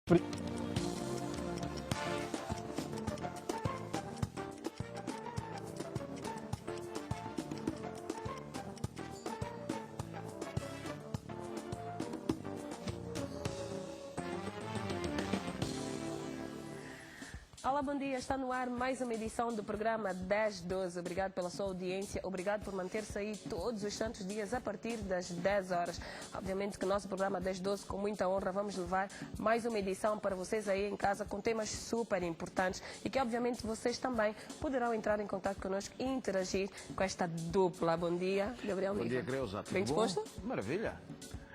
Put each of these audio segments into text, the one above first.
Olá, bom dia. Está no ar mais uma edição do programa 10-12. Obrigado pela sua audiência, obrigado por manter-se aí todos os santos dias a partir das 10 horas. Obviamente que o nosso programa 10-12, com muita honra, vamos levar mais uma edição para vocês aí em casa com temas super importantes e que obviamente vocês também poderão entrar em contato connosco e interagir com esta dupla. Bom dia, Gabriel. Bom dia, Creuza. Bem disposto? Maravilha.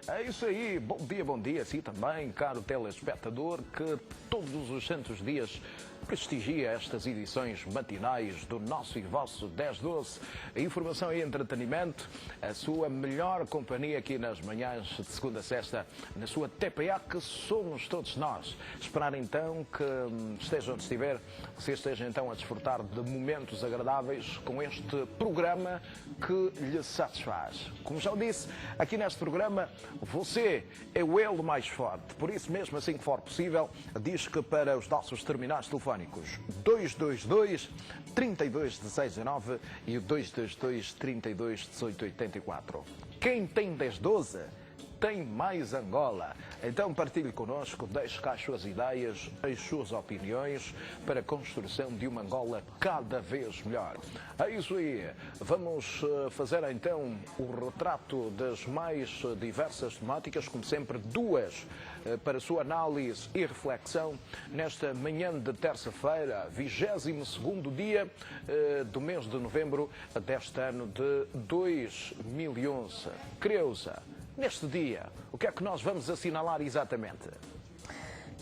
É isso aí, bom dia, sim também, caro telespectador, que todos os santos dias prestigia estas edições matinais do nosso e vosso 10-12. A informação e entretenimento, a sua melhor companhia aqui nas manhãs de segunda a sexta, na sua TPA, que somos todos nós. Esperar então que esteja onde estiver, você esteja então a desfrutar de momentos agradáveis com este programa que lhe satisfaz. Como já disse, aqui neste programa, você é o elo mais forte. Por isso mesmo, assim que for possível, diz que para os nossos terminais telefónicos 222-321619 e o 222-321884. Quem tem 1012 tem mais Angola. Então partilhe connosco, deixe cá as suas ideias, as suas opiniões para a construção de uma Angola cada vez melhor. É isso aí. Vamos fazer então o retrato das mais diversas temáticas, como sempre duas para sua análise e reflexão nesta manhã de terça-feira, 22º dia do mês de novembro deste ano de 2011. Creuza, neste dia, o que é que nós vamos assinalar exatamente?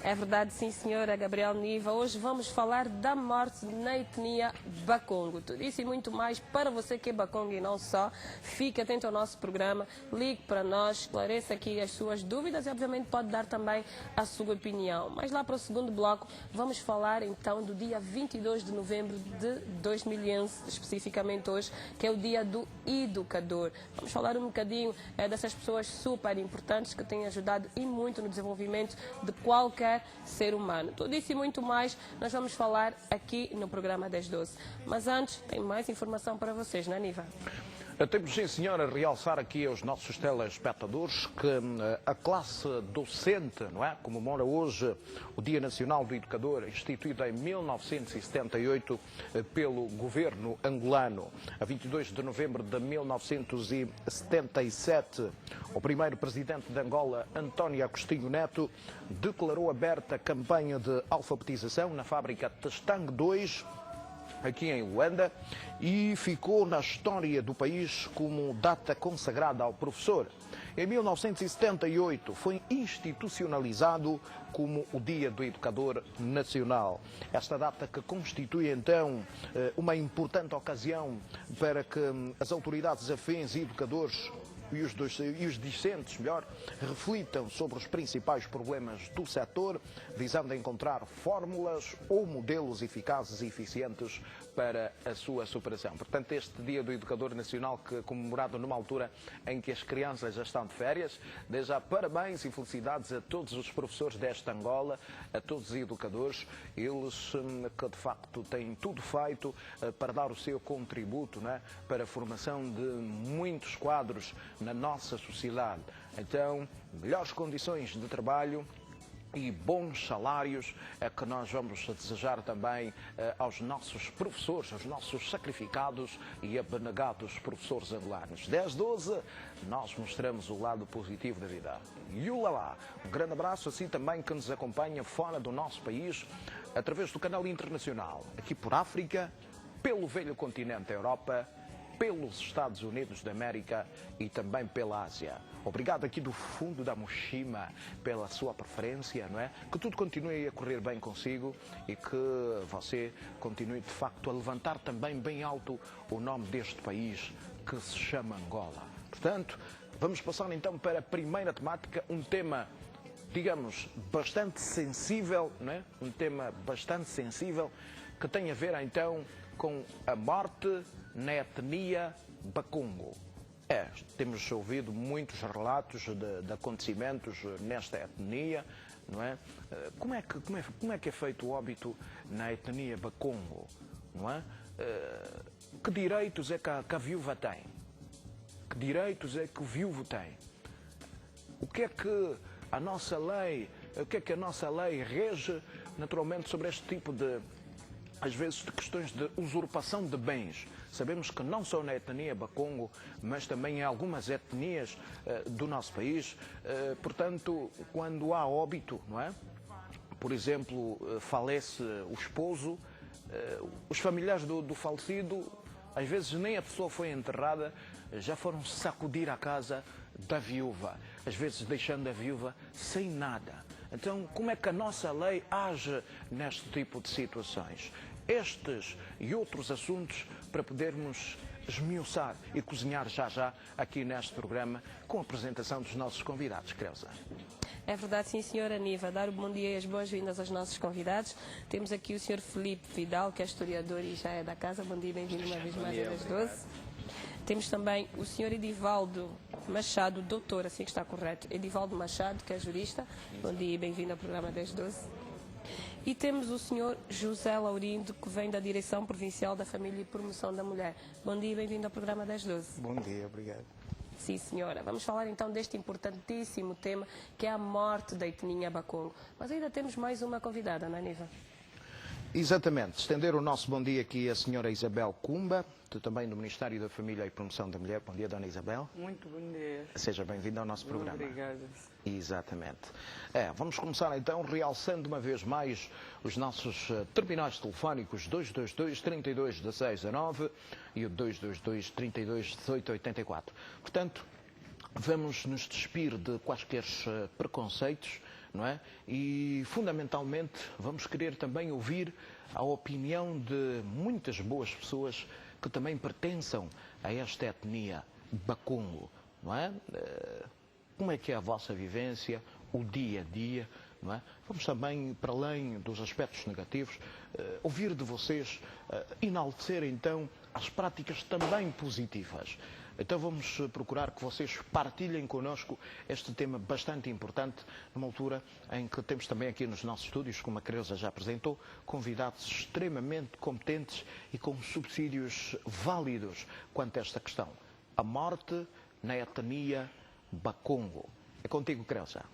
É verdade, sim, senhora Gabriel Niva. Hoje vamos falar da morte na etnia Bakongo. Tudo isso e muito mais para você que é Bakongo e não só. Fique atento ao nosso programa, ligue para nós, esclareça aqui as suas dúvidas e obviamente pode dar também a sua opinião. Mas lá para o segundo bloco vamos falar então do dia 22 de novembro de 2011, especificamente hoje, que é o dia do educador. Vamos falar um bocadinho dessas pessoas super importantes que têm ajudado e muito no desenvolvimento de qualquer ser humano. Tudo isso e muito mais nós vamos falar aqui no programa 10-12. Mas antes, tem mais informação para vocês, não é, Niva? Temos, sim, senhora, a realçar aqui aos nossos telespectadores que a classe docente, não é, comemora hoje o Dia Nacional do Educador, instituído em 1978 pelo governo angolano. A 22 de novembro de 1977, o primeiro presidente de Angola, António Agostinho Neto, declarou aberta a campanha de alfabetização na fábrica Testang 2, aqui em Luanda, e ficou na história do país como data consagrada ao professor. Em 1978 foi institucionalizado como o Dia do Educador Nacional. Esta data que constitui então uma importante ocasião para que as autoridades afins e educadores e os discentes, melhor, reflitam sobre os principais problemas do setor, visando encontrar fórmulas ou modelos eficazes e eficientes para a sua superação. Portanto, este Dia do Educador Nacional, que é comemorado numa altura em que as crianças já estão de férias, desde já parabéns e felicidades a todos os professores desta Angola, a todos os educadores, eles que de facto têm tudo feito para dar o seu contributo, não é, para a formação de muitos quadros na nossa sociedade. Então, melhores condições de trabalho e bons salários é que nós vamos desejar também aos nossos professores, aos nossos sacrificados e abnegados professores angolanos. 10-12, nós mostramos o lado positivo da vida. E lá, um grande abraço assim também que nos acompanha fora do nosso país, através do canal internacional, aqui por África, pelo velho continente Europa, pelos Estados Unidos da América e também pela Ásia. Obrigado aqui do fundo da mochima pela sua preferência, não é? Que tudo continue a correr bem consigo e que você continue de facto a levantar também bem alto o nome deste país que se chama Angola. Portanto, vamos passar então para a primeira temática, um tema, digamos, bastante sensível, não é? Um tema bastante sensível que tem a ver então com a morte na etnia Bakongo. Temos ouvido muitos relatos de acontecimentos nesta etnia, não é? Como é que é feito o óbito na etnia Bakongo, não é? Que direitos é que a viúva tem? Que direitos é que o viúvo tem? O que é que a nossa lei rege naturalmente sobre este tipo de, às vezes, de questões de usurpação de bens? Sabemos que não só na etnia Bakongo, mas também em algumas etnias do nosso país, portanto, quando há óbito, não é? Por exemplo, falece o esposo, os familiares do falecido, às vezes nem a pessoa foi enterrada, já foram sacudir a casa da viúva, às vezes deixando a viúva sem nada. Então, como é que a nossa lei age neste tipo de situações? Estes e outros assuntos para podermos esmiuçar e cozinhar já aqui neste programa com a apresentação dos nossos convidados. Creusa. É verdade, sim, senhora Niva. Dar o bom dia e as boas-vindas aos nossos convidados. Temos aqui o senhor Filipe Vidal, que é historiador e já é da casa. Bom dia, bem-vindo uma vez mais às 12. Temos também o senhor Edivaldo Machado, doutor, assim que está correto, Edivaldo Machado, que é jurista. Bom dia e bem-vindo ao programa 1012. E temos o senhor José Laurindo, que vem da Direção Provincial da Família e Promoção da Mulher. Bom dia e bem-vindo ao programa 1012. Bom dia, obrigado. Sim, senhora. Vamos falar então deste importantíssimo tema, que é a morte da etnia Bakongo. Mas ainda temos mais uma convidada, não é, Niva? Exatamente. Estender o nosso bom dia aqui a senhora Isabel Cumba, também do Ministério da Família e Promoção da Mulher. Bom dia, dona Isabel. Muito bom dia. Seja bem-vinda ao nosso programa. Obrigado. Exatamente. Vamos começar então realçando uma vez mais os nossos terminais telefónicos 222-3216-19 e o 222-3218-84. Portanto, vamos nos despir de quaisquer preconceitos, não é? E, fundamentalmente, vamos querer também ouvir a opinião de muitas boas pessoas que também pertençam a esta etnia Bakongo, não é? Como é que é a vossa vivência, o dia a dia, não é? Vamos também, para além dos aspectos negativos, ouvir de vocês, enaltecer então as práticas também positivas. Então vamos procurar que vocês partilhem connosco este tema bastante importante, numa altura em que temos também aqui nos nossos estúdios, como a Creusa já apresentou, convidados extremamente competentes e com subsídios válidos quanto a esta questão. A morte na etnia Bakongo. É contigo, Creusa.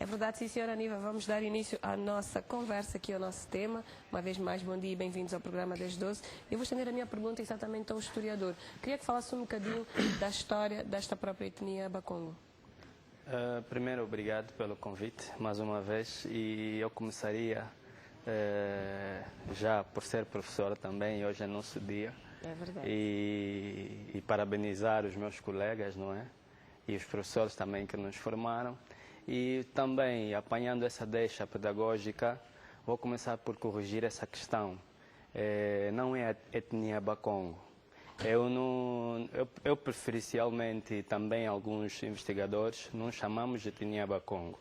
É verdade, sim, senhora Niva. Vamos dar início à nossa conversa aqui, ao nosso tema. Uma vez mais, bom dia e bem-vindos ao programa 1012. Eu vou estender a minha pergunta exatamente ao historiador. Queria que falasse um bocadinho da história desta própria etnia Bakongo. Primeiro, obrigado pelo convite, mais uma vez. E eu começaria, já por ser professora também, hoje é nosso dia. É verdade. E parabenizar os meus colegas, não é? E os professores também que nos formaram. E também, apanhando essa deixa pedagógica, vou começar por corrigir essa questão. Não é a etnia Bakongo. Eu preferencialmente, também alguns investigadores, não chamamos de etnia Bakongo.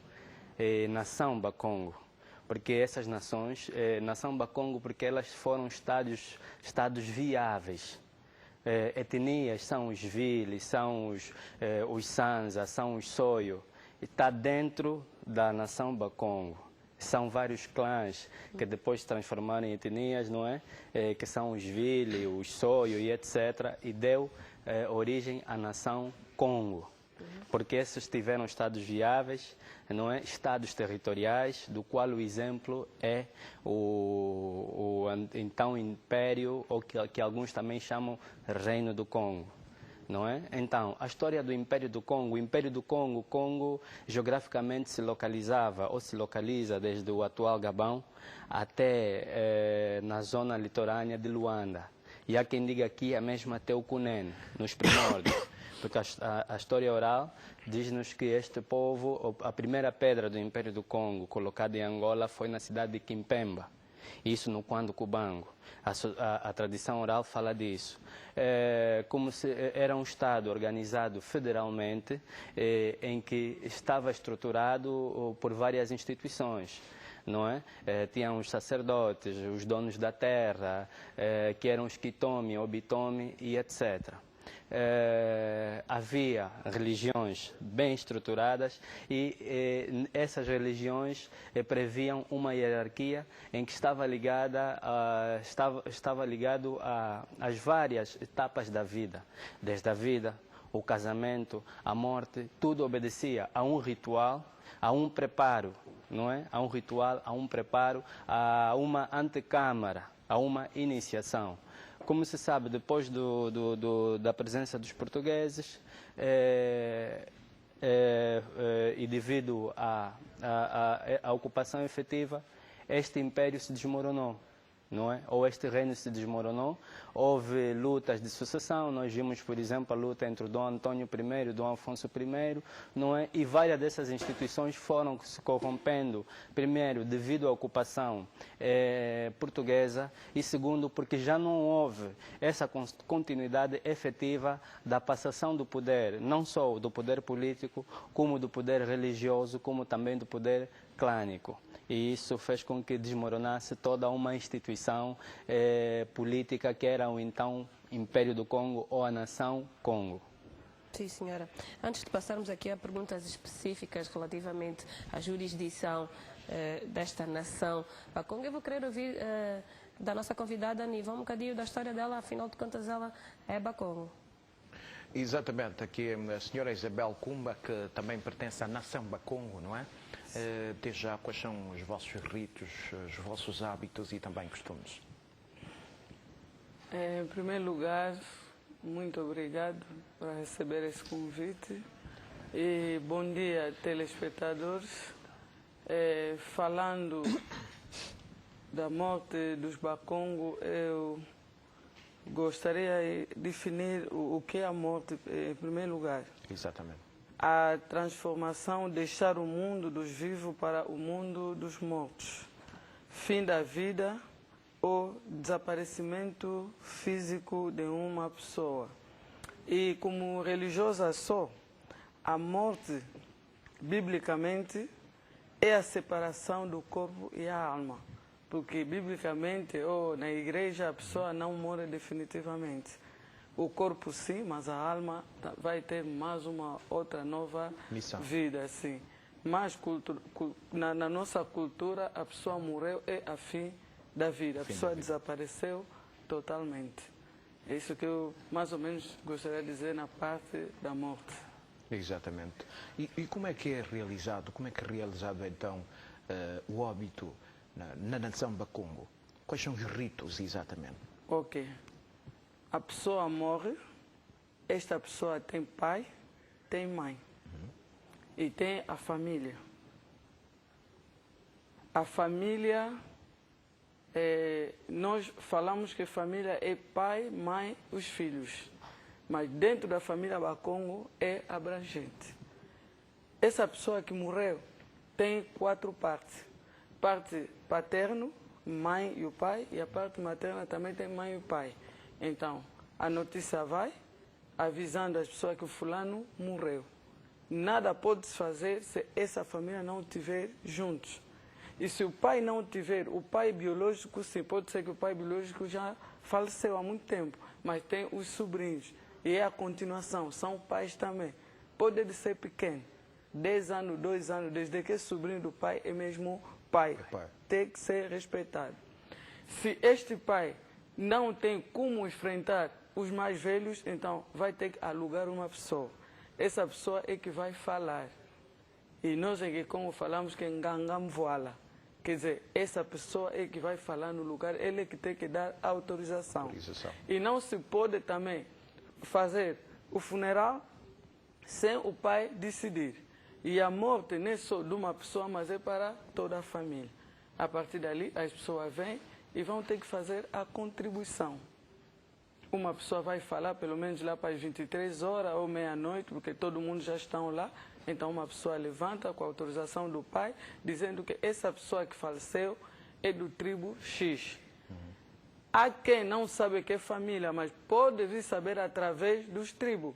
É nação Bakongo. Porque essas nações, nação Bakongo, porque elas foram estados viáveis. Etnias são os Vili, são os Sanza, são os Soyo. Está dentro da nação Bakongo. São vários clãs que depois se transformaram em etnias, não é? Que são os Vili, os Soyo e etc. E deu origem à nação Congo. Porque esses tiveram estados viáveis, não é? Estados territoriais, do qual o exemplo é o então Império, ou que alguns também chamam Reino do Congo. Não é? Então, a história do Império do Congo, o Império do Congo, o Congo geograficamente se localizava ou se localiza desde o atual Gabão até na zona litorânea de Luanda. E há quem diga aqui é mesmo até o Cunene, nos primórdios. Porque a história oral diz-nos que este povo, a primeira pedra do Império do Congo colocada em Angola foi na cidade de Quimpemba. Isso no Quando Cubango. A tradição oral fala disso. Como se era um Estado organizado federalmente, em que estava estruturado por várias instituições. Não é? Tinham os sacerdotes, os donos da terra, que eram os Kitomi, Obitomi e etc. havia religiões bem estruturadas e essas religiões previam uma hierarquia em que estava ligado às várias etapas da vida, desde a vida, o casamento, a morte, tudo obedecia a um ritual, a um preparo, não é? A um ritual, a um preparo, a uma antecâmara, a uma iniciação. Como se sabe, depois da presença dos portugueses e devido à ocupação efetiva, este império se desmoronou, não é? Ou este reino se desmoronou, houve lutas de sucessão, nós vimos, por exemplo, a luta entre o Dom Antônio I e o Dom Afonso I, não é? E várias dessas instituições foram se corrompendo, primeiro, devido à ocupação portuguesa, e segundo, porque já não houve essa continuidade efetiva da passação do poder, não só do poder político, como do poder religioso, como também do poder clânico. E isso fez com que desmoronasse toda uma instituição política que era o então Império do Congo ou a Nação Congo. Sim, senhora. Antes de passarmos aqui a perguntas específicas relativamente à jurisdição desta nação, a Congo, eu vou querer ouvir da nossa convidada Niva um bocadinho da história dela, afinal de contas ela é Bakongo. Exatamente, aqui a senhora Isabel Kumba, que também pertence à nação Bakongo, não é? Desde já, quais são os vossos ritos, os vossos hábitos e também costumes? Em primeiro lugar, muito obrigado por receber esse convite e bom dia, telespectadores. Falando da morte dos Bakongo, eu gostaria de definir o que é a morte em primeiro lugar. Exatamente. A transformação, deixar o mundo dos vivos para o mundo dos mortos. Fim da vida ou desaparecimento físico de uma pessoa. E como religiosa sou, a morte, biblicamente, é a separação do corpo e a alma. Porque, biblicamente, ou na igreja, a pessoa não morre definitivamente. O corpo sim, mas a alma vai ter mais uma outra nova missão. Vida, sim. Mas na nossa cultura, a pessoa morreu é a fim da vida. A pessoa desapareceu totalmente. É isso que eu, mais ou menos, gostaria de dizer na parte da morte. Exatamente. E como é que é realizado, então o óbito na nação Bakongo? Quais são os ritos exatamente? Ok. A pessoa morre, esta pessoa tem pai, tem mãe e tem a família. A família, nós falamos que família é pai, mãe, os filhos. Mas dentro da família Bakongo é abrangente. Essa pessoa que morreu tem 4 partes. Parte paterno, mãe e o pai, e a parte materna também tem mãe e o pai. Então, a notícia vai avisando as pessoas que o fulano morreu. Nada pode se fazer se essa família não estiver juntos. E se o pai não tiver, o pai biológico, sim, pode ser que o pai biológico já faleceu há muito tempo, mas tem os sobrinhos. E é a continuação, são pais também. Pode ser pequeno, 10 anos, 2 anos, desde que é sobrinho do pai é mesmo pai. Tem que ser respeitado. Se este pai não tem como enfrentar os mais velhos, então vai ter que alugar uma pessoa. Essa pessoa é que vai falar. E nós aqui, como falamos, que é Ngangam Voala. Quer dizer, essa pessoa é que vai falar no lugar, ele é que tem que dar autorização. E não se pode também fazer o funeral sem o pai decidir. E a morte não é só de uma pessoa, mas é para toda a família. A partir dali, as pessoas vêm e vão ter que fazer a contribuição. Uma pessoa vai falar pelo menos lá para as 23 horas ou meia-noite, porque todo mundo já está lá. Então uma pessoa levanta com a autorização do pai, dizendo que essa pessoa que faleceu é do tribo X. Há quem não sabe que é família, mas pode vir saber através dos tribos.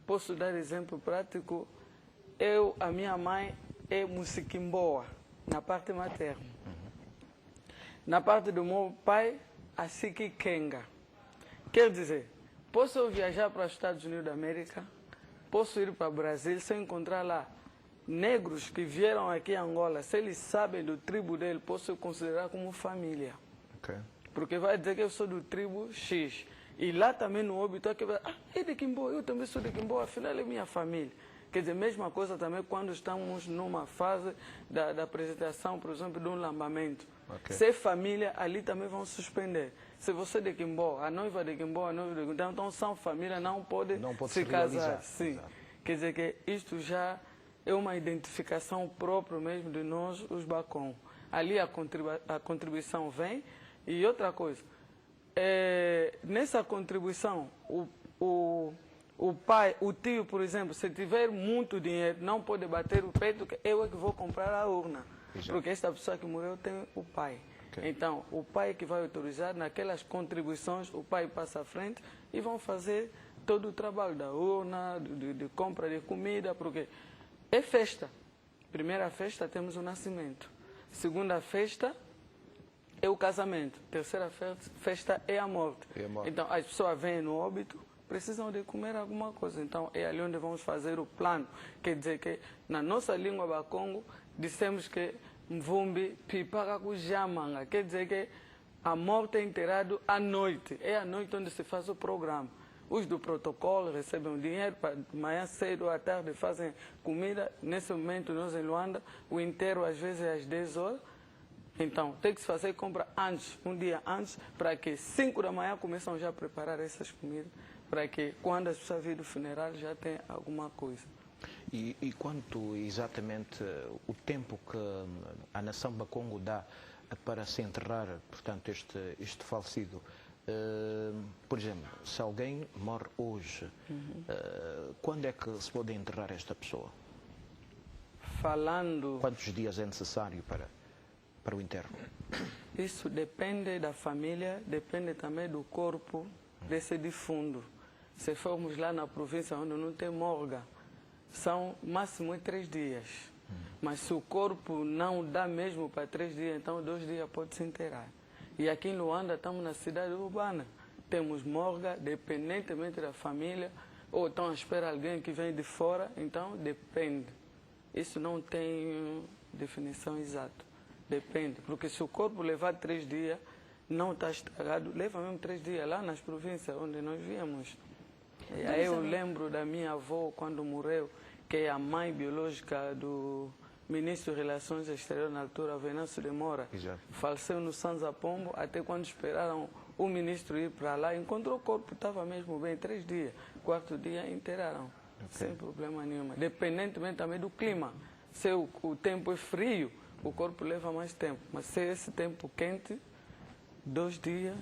Posso dar exemplo prático. A minha mãe é Musiquimboa, na parte materna. Na parte do meu pai, a Sikikenga. Quer dizer, Posso eu viajar para os Estados Unidos da América, posso ir para o Brasil, se eu encontrar lá negros que vieram aqui a Angola, se eles sabem do tribo dele, posso eu considerar como família. Ok. Porque vai dizer que eu sou do tribo X. E lá também no óbito, é de Quimboa, eu também sou de Quimboa, afinal é minha família. Quer dizer, mesma coisa também quando estamos numa fase da apresentação, por exemplo, de um lambamento. Okay. Se é família, ali também vão suspender. Se você é de Quimboa, a noiva de Quimboa, a noiva de Quimboa, então são família, não pode se casar. Sim. Exato. Quer dizer que isto já é uma identificação própria mesmo de nós, os Bacon. Ali a contribuição vem. E outra coisa, nessa contribuição, o pai, o tio, por exemplo, se tiver muito dinheiro, não pode bater o peito que eu é que vou comprar a urna. Exato. Porque esta pessoa que morreu tem o pai. Okay. Então, o pai que vai autorizar, naquelas contribuições, o pai passa à frente e vão fazer todo o trabalho da urna, de compra de comida, porque é festa. Primeira festa temos o nascimento. Segunda festa é o casamento. Terceira festa é a morte. Então, as pessoas vêm no óbito, precisam de comer alguma coisa. Então, é ali onde vamos fazer o plano. Quer dizer que, na nossa língua bacongo, dissemos que Mvumbi pipaga kujamanga. Quer dizer que a morte é enterrada à noite. É à noite onde se faz o programa. Os do protocolo recebem o dinheiro, para manhã cedo ou à tarde fazem comida. Nesse momento, nós em Luanda, o enterro às vezes é às 10 horas. Então, tem que se fazer compra antes, um dia antes, para que 5 da manhã começam já a preparar essas comidas, para que quando as pessoas virem do funeral já tenha alguma coisa. E quanto exatamente o tempo que a nação Bacongo dá para se enterrar, portanto, este falecido? Por exemplo, se alguém morre hoje, quando é que se pode enterrar esta pessoa? Quantos dias é necessário para o enterro? Isso depende da família, depende também do corpo desse defunto. Se formos lá na província onde não tem morgue, são máximo 3 dias. Mas se o corpo não dá mesmo para 3 dias, então 2 dias pode se enterrar. E aqui em Luanda estamos na cidade urbana. Temos morgue, dependentemente da família, ou estão à espera de alguém que vem de fora, então depende. Isso não tem definição exata. Depende, porque se o corpo levar 3 dias, não está estragado, leva mesmo 3 dias lá nas províncias onde nós viemos. E aí eu lembro da minha avó quando morreu, que é a mãe biológica do ministro de Relações Exteriores na altura, Venâncio de Moura. Exato. Faleceu no Sanza Pombo, até quando esperaram o ministro ir para lá, encontrou o corpo, estava mesmo bem, 3 dias. 4º dia enterraram, sem problema nenhum. Dependentemente também do clima. Se o tempo é frio, o corpo leva mais tempo. Mas se é esse tempo quente, 2 dias,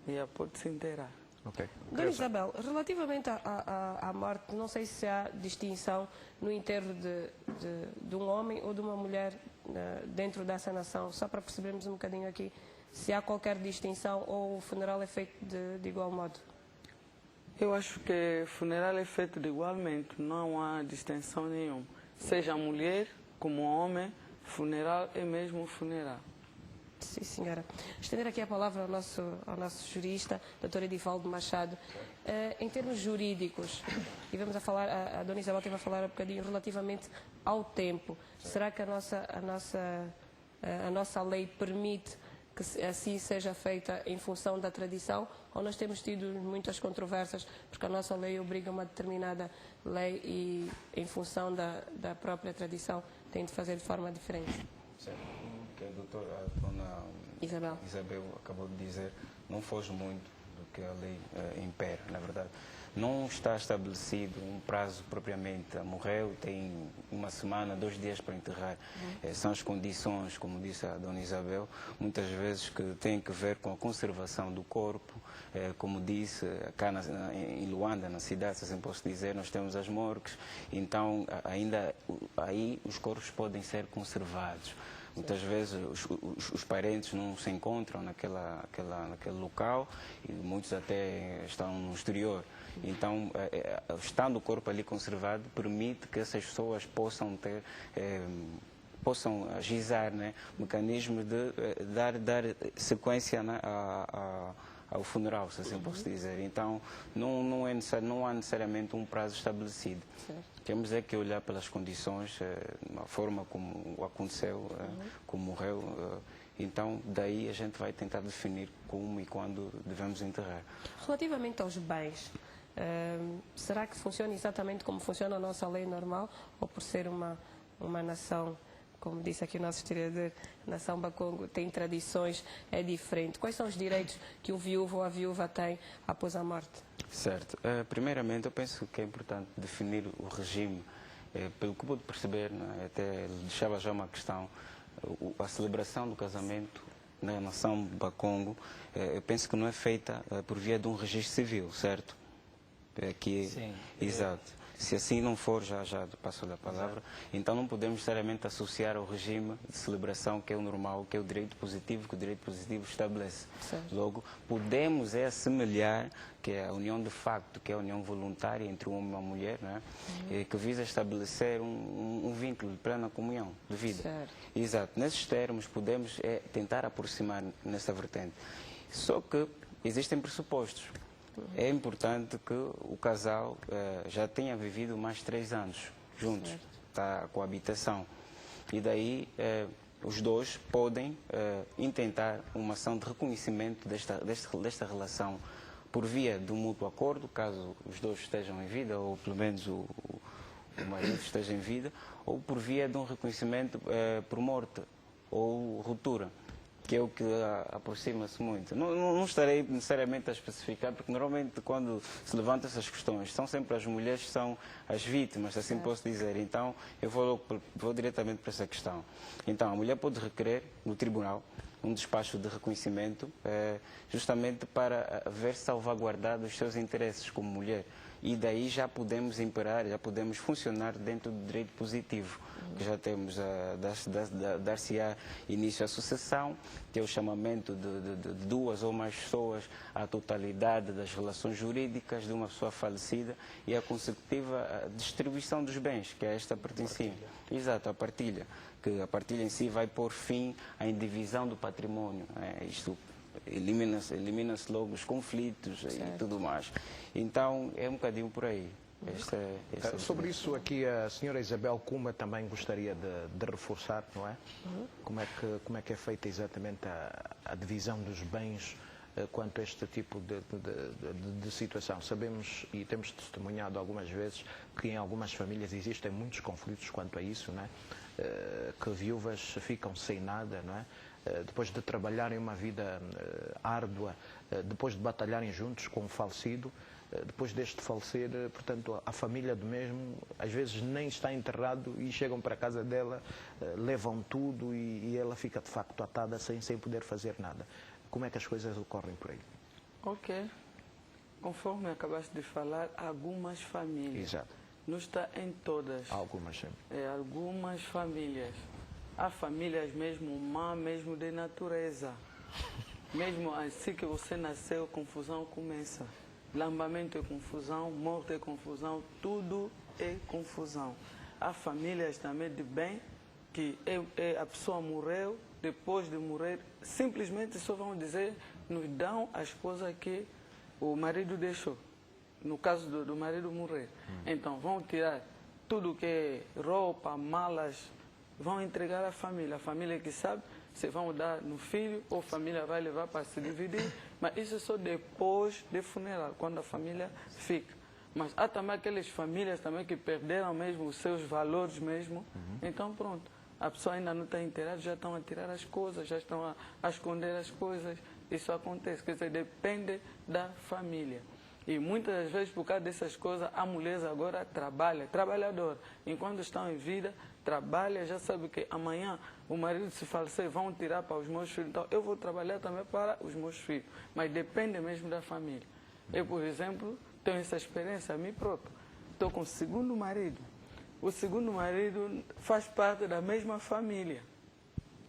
já pode se enterrar. Okay. Dona Isabel, relativamente à morte, não sei se há distinção no enterro de um homem ou de uma mulher dentro dessa nação, só para percebermos um bocadinho aqui se há qualquer distinção ou o funeral é feito de igual modo. Eu acho que o funeral é feito de igualmente, não há distinção nenhuma. Seja mulher como homem, funeral é mesmo funeral. Sim, senhora. Estender aqui a palavra ao nosso jurista, Dr. Edivaldo Machado. Em termos jurídicos, e vamos a falar, a Dona Isabel teve a falar um bocadinho relativamente ao tempo. Será que a nossa lei permite que assim seja feita em função da tradição? Ou nós temos tido muitas controvérsias porque a nossa lei obriga uma determinada lei e em função da própria tradição tem de fazer de forma diferente? Certo. Que a dona Isabel acabou de dizer, não foge muito do que a lei impera, na verdade. Não está estabelecido um prazo propriamente. Morreu, tem 1 semana, 2 dias para enterrar. São as condições, como disse a dona Isabel, muitas vezes que têm que ver com a conservação do corpo. Como disse, cá em Luanda, na cidade, se assim posso dizer, nós temos as morgues, então ainda aí os corpos podem ser conservados. Muitas vezes os parentes não se encontram naquele local e muitos até estão no exterior. Então, estando o corpo ali conservado, permite que essas pessoas possam agizar, né, mecanismos de dar sequência, né, ao funeral, se assim posso dizer. Então, não há necessariamente um prazo estabelecido. Certo. Temos é que olhar pelas condições, a forma como aconteceu, como morreu. Então, daí a gente vai tentar definir como e quando devemos enterrar. Relativamente aos bens, será que funciona exatamente como funciona a nossa lei normal? Ou por ser uma nação, como disse aqui o nosso historiador, a nação Bakongo tem tradições, é diferente. Quais são os direitos que o viúvo ou a viúva tem após a morte? Certo. Primeiramente, eu penso que é importante definir o regime. Pelo que pude perceber, né, até deixava já uma questão, a celebração do casamento na nação Bakongo, eu penso que não é feita por via de um registro civil, certo? Sim. Exato. Se assim não for, já passo a palavra, então não podemos necessariamente associar ao regime de celebração que é o normal, que é o direito positivo, que o direito positivo estabelece. Certo. Logo, podemos assemelhar que é a união de facto, que é a união voluntária entre um homem e uma mulher, né? Que visa estabelecer um vínculo de plena comunhão de vida. Certo. Exato. Nesses termos, podemos tentar aproximar nessa vertente. Só que existem pressupostos. É importante que o casal já tenha vivido mais de 3 anos juntos, tá, com a habitação. E daí os dois podem intentar uma ação de reconhecimento desta relação por via de um mútuo acordo, caso os dois estejam em vida, ou pelo menos o marido esteja em vida, ou por via de um reconhecimento por morte ou ruptura, que é o que aproxima-se muito. Não estarei necessariamente a especificar, porque normalmente quando se levantam essas questões, são sempre as mulheres que são as vítimas, assim posso dizer. Então, eu vou diretamente para essa questão. Então, a mulher pode requerer no tribunal um despacho de reconhecimento, justamente para ver salvaguardado os seus interesses como mulher. E daí já podemos imperar, já podemos funcionar dentro do direito positivo, que já temos dar-se-á início à sucessão, que é o chamamento de 2 ou mais pessoas à totalidade das relações jurídicas de uma pessoa falecida e a consecutiva distribuição dos bens, que é esta pertencia. Exato, a partilha, que a partilha em si vai pôr fim à indivisão do património. Isto elimina-se logo os conflitos e tudo mais. Então, é um bocadinho por aí. Sobre isso aqui a senhora Isabel Cuma também gostaria de reforçar, não é? Como é que é feita exatamente a divisão dos bens quanto a este tipo de situação? Sabemos e temos testemunhado algumas vezes que em algumas famílias existem muitos conflitos quanto a isso, não é? Que viúvas ficam sem nada, não é? Depois de trabalharem uma vida árdua, depois de batalharem juntos com o falecido, depois deste falecer, portanto, a família do mesmo, às vezes nem está enterrado e chegam para a casa dela, levam tudo e ela fica de facto atada sem poder fazer nada. Como é que as coisas ocorrem por aí? Ok. Conforme acabaste de falar, algumas famílias. Exato. Não está em todas. Algumas, sim. Algumas famílias. Há famílias mesmo má, mesmo de natureza. Mesmo assim que você nasceu, confusão começa. Lambamento é confusão, morte é confusão, tudo é confusão. Há famílias também de bem que a pessoa morreu, depois de morrer, simplesmente só vão dizer, nos dão as coisas que o marido deixou. No caso do marido morrer. Então, vão tirar tudo que é roupa, malas, vão entregar à família. A família que sabe se vão dar no filho ou a família vai levar para se dividir. Mas isso é só depois do funeral, quando a família fica. Mas há também aquelas famílias também que perderam mesmo os seus valores mesmo. Então, pronto. A pessoa ainda não está inteirada, já estão a tirar as coisas, já estão a esconder as coisas. Isso acontece. Quer dizer, depende da família. E muitas vezes, por causa dessas coisas, a mulher agora trabalha, trabalhadora. Enquanto estão em vida, trabalha, já sabe que amanhã o marido se falecer, vão tirar para os meus filhos. Então, eu vou trabalhar também para os meus filhos. Mas depende mesmo da família. Eu, por exemplo, tenho essa experiência a mim próprio. Estou com o segundo marido. O segundo marido faz parte da mesma família.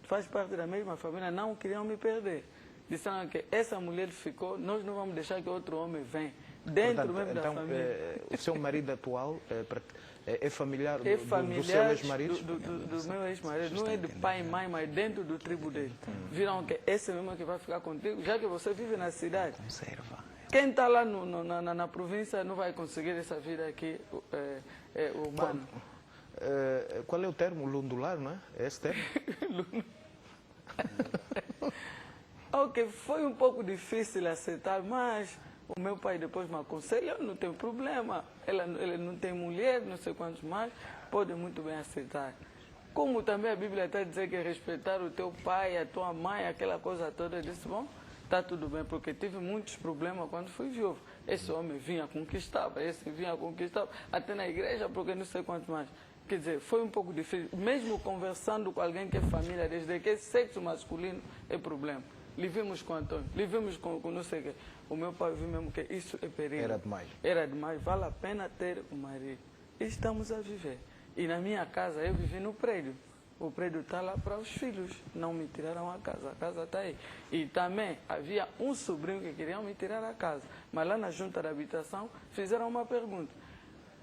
Faz parte da mesma família, não queriam me perder. Disseram que essa mulher ficou, nós não vamos deixar que outro homem venha. dentro Portanto, mesmo então, da família. o seu marido atual é familiar, É do familiar seu ex-marido? do meu ex-marido, não é de pai e mãe, mas dentro do tribo dele. Viram que esse mesmo que vai ficar contigo, já que você vive na cidade. Conserva. Quem está lá na província não vai conseguir essa vida aqui urbana. Qual é o termo? Lundular, não é? É esse termo? Ok, foi um pouco difícil aceitar, mas o meu pai depois me aconselhou, não tem problema, ele não tem mulher, não sei quantos mais, pode muito bem aceitar. Como também a Bíblia está dizendo que respeitar o teu pai, a tua mãe, aquela coisa toda, eu disse, bom, está tudo bem, porque tive muitos problemas quando fui viúvo. Esse homem vinha, conquistava, esse vinha, conquistava, até na igreja, porque não sei quantos mais. Quer dizer, foi um pouco difícil, mesmo conversando com alguém que é família, desde que é sexo masculino é problema. Lhe vimos com Antônio, lhe vimos com não sei o quê. O meu pai viu mesmo que isso é perigo. Era demais. Era demais, vale a pena ter um marido. E estamos a viver. E na minha casa, eu vivi no prédio. O prédio está lá para os filhos. Não me tiraram a casa está aí. E também havia um sobrinho que queria me tirar a casa. Mas lá na junta de habitação fizeram uma pergunta.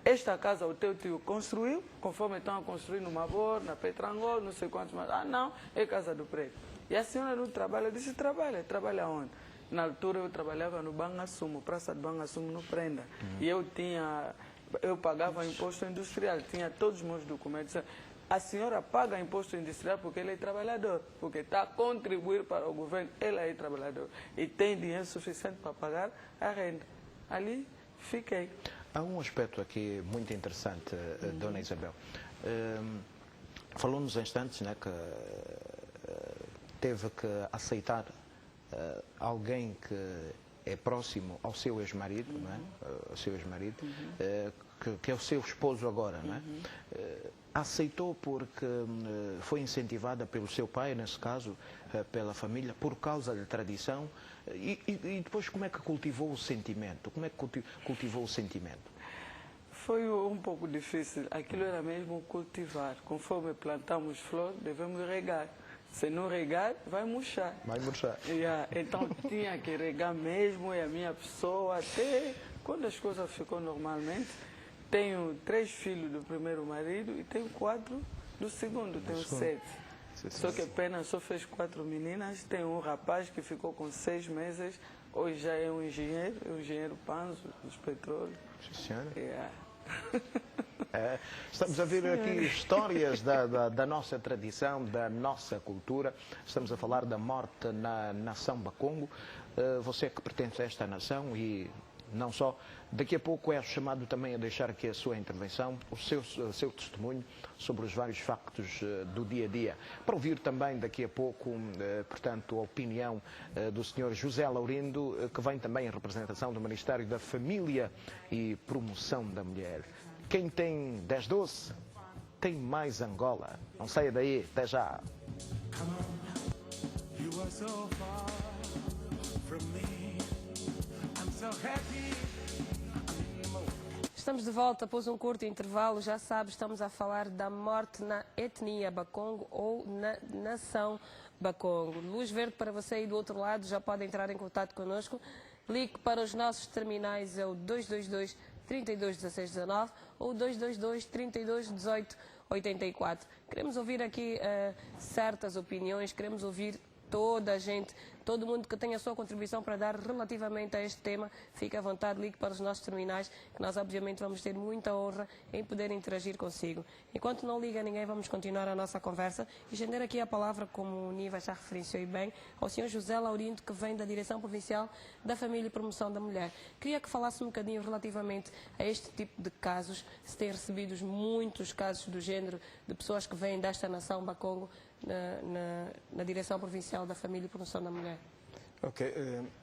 Esta casa o teu tio construiu, conforme estão a construir no Mabor, na Petrangol, não sei quantos mais. Ah, não, é casa do prédio. E a senhora não trabalha? Eu disse, trabalha onde? Na altura eu trabalhava no Bangassumo, Praça de Bangassumo, no Prenda. E eu pagava imposto industrial, tinha todos os meus documentos. A senhora paga imposto industrial porque ele é trabalhador, porque está a contribuir para o governo, ele é trabalhador. E tem dinheiro suficiente para pagar a renda. Ali fiquei. Há um aspecto aqui muito interessante, Dona Isabel. Falou nos instantes, né, que teve que aceitar alguém que é próximo ao seu ex-marido, não é? Ao seu ex-marido, que é o seu esposo agora, não é? Aceitou porque foi incentivada pelo seu pai, nesse caso, pela família, por causa da tradição. E depois como é que cultivou o sentimento? Como é que cultivou o sentimento? Foi um pouco difícil. Aquilo era mesmo cultivar. Conforme plantamos flor, devemos regar. Se não regar, vai murchar. Vai murchar. Então tinha que regar mesmo, e a minha pessoa, até quando as coisas ficou normalmente. Tenho 3 filhos do primeiro marido e tenho 4 do segundo, tenho 7. Só que pena só fez 4 meninas, tem um rapaz que ficou com 6 meses, hoje já é um engenheiro Panzo, dos petróleos. Sim, senhora. Estamos a ver aqui histórias da nossa tradição, da nossa cultura. Estamos a falar da morte na nação Bakongo. Você que pertence a esta nação e não só, daqui a pouco é chamado também a deixar aqui a sua intervenção, o seu testemunho sobre os vários factos do dia a dia. Para ouvir também daqui a pouco, portanto, a opinião do Sr. José Laurindo, que vem também em representação do Ministério da Família e Promoção da Mulher. Quem tem 10-12 tem mais Angola. Não saia daí, até já. Estamos de volta após um curto intervalo. Já sabe, estamos a falar da morte na etnia Bakongo ou na nação Bakongo. Luz verde para você aí do outro lado, já pode entrar em contato connosco. Ligue para os nossos terminais, é o 222 32 16 19 ou 222 32 18 84. Queremos ouvir aqui certas opiniões, queremos ouvir toda a gente, todo mundo que tem a sua contribuição para dar relativamente a este tema. Fique à vontade, ligue para os nossos terminais, que nós obviamente vamos ter muita honra em poder interagir consigo. Enquanto não liga ninguém, vamos continuar a nossa conversa e estender aqui a palavra, como o Niva já referenciou bem, ao Sr. José Laurindo, que vem da Direção Provincial da Família e Promoção da Mulher. Queria que falasse um bocadinho relativamente a este tipo de casos, se tem recebido muitos casos do género de pessoas que vêm desta nação Bakongo na Direção Provincial da Família e Promoção da Mulher. Ok,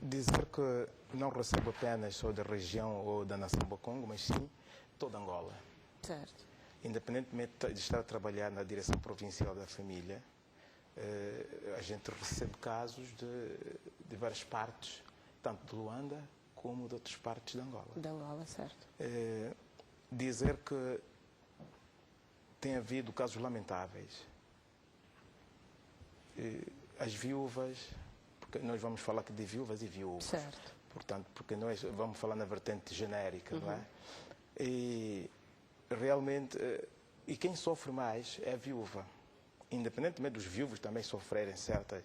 dizer que não recebo apenas só da região ou da nação Bakongo, mas sim toda Angola. Certo. Independentemente de estar a trabalhar na Direção Provincial da Família, a gente recebe casos de várias partes, tanto de Luanda como de outras partes de Angola. De Angola, certo. Dizer que tem havido casos lamentáveis. As viúvas, porque nós vamos falar aqui de viúvas e viúvos. Certo. Portanto, porque nós vamos falar na vertente genérica, não é? E realmente, e quem sofre mais é a viúva. Independentemente dos viúvos também sofrerem certas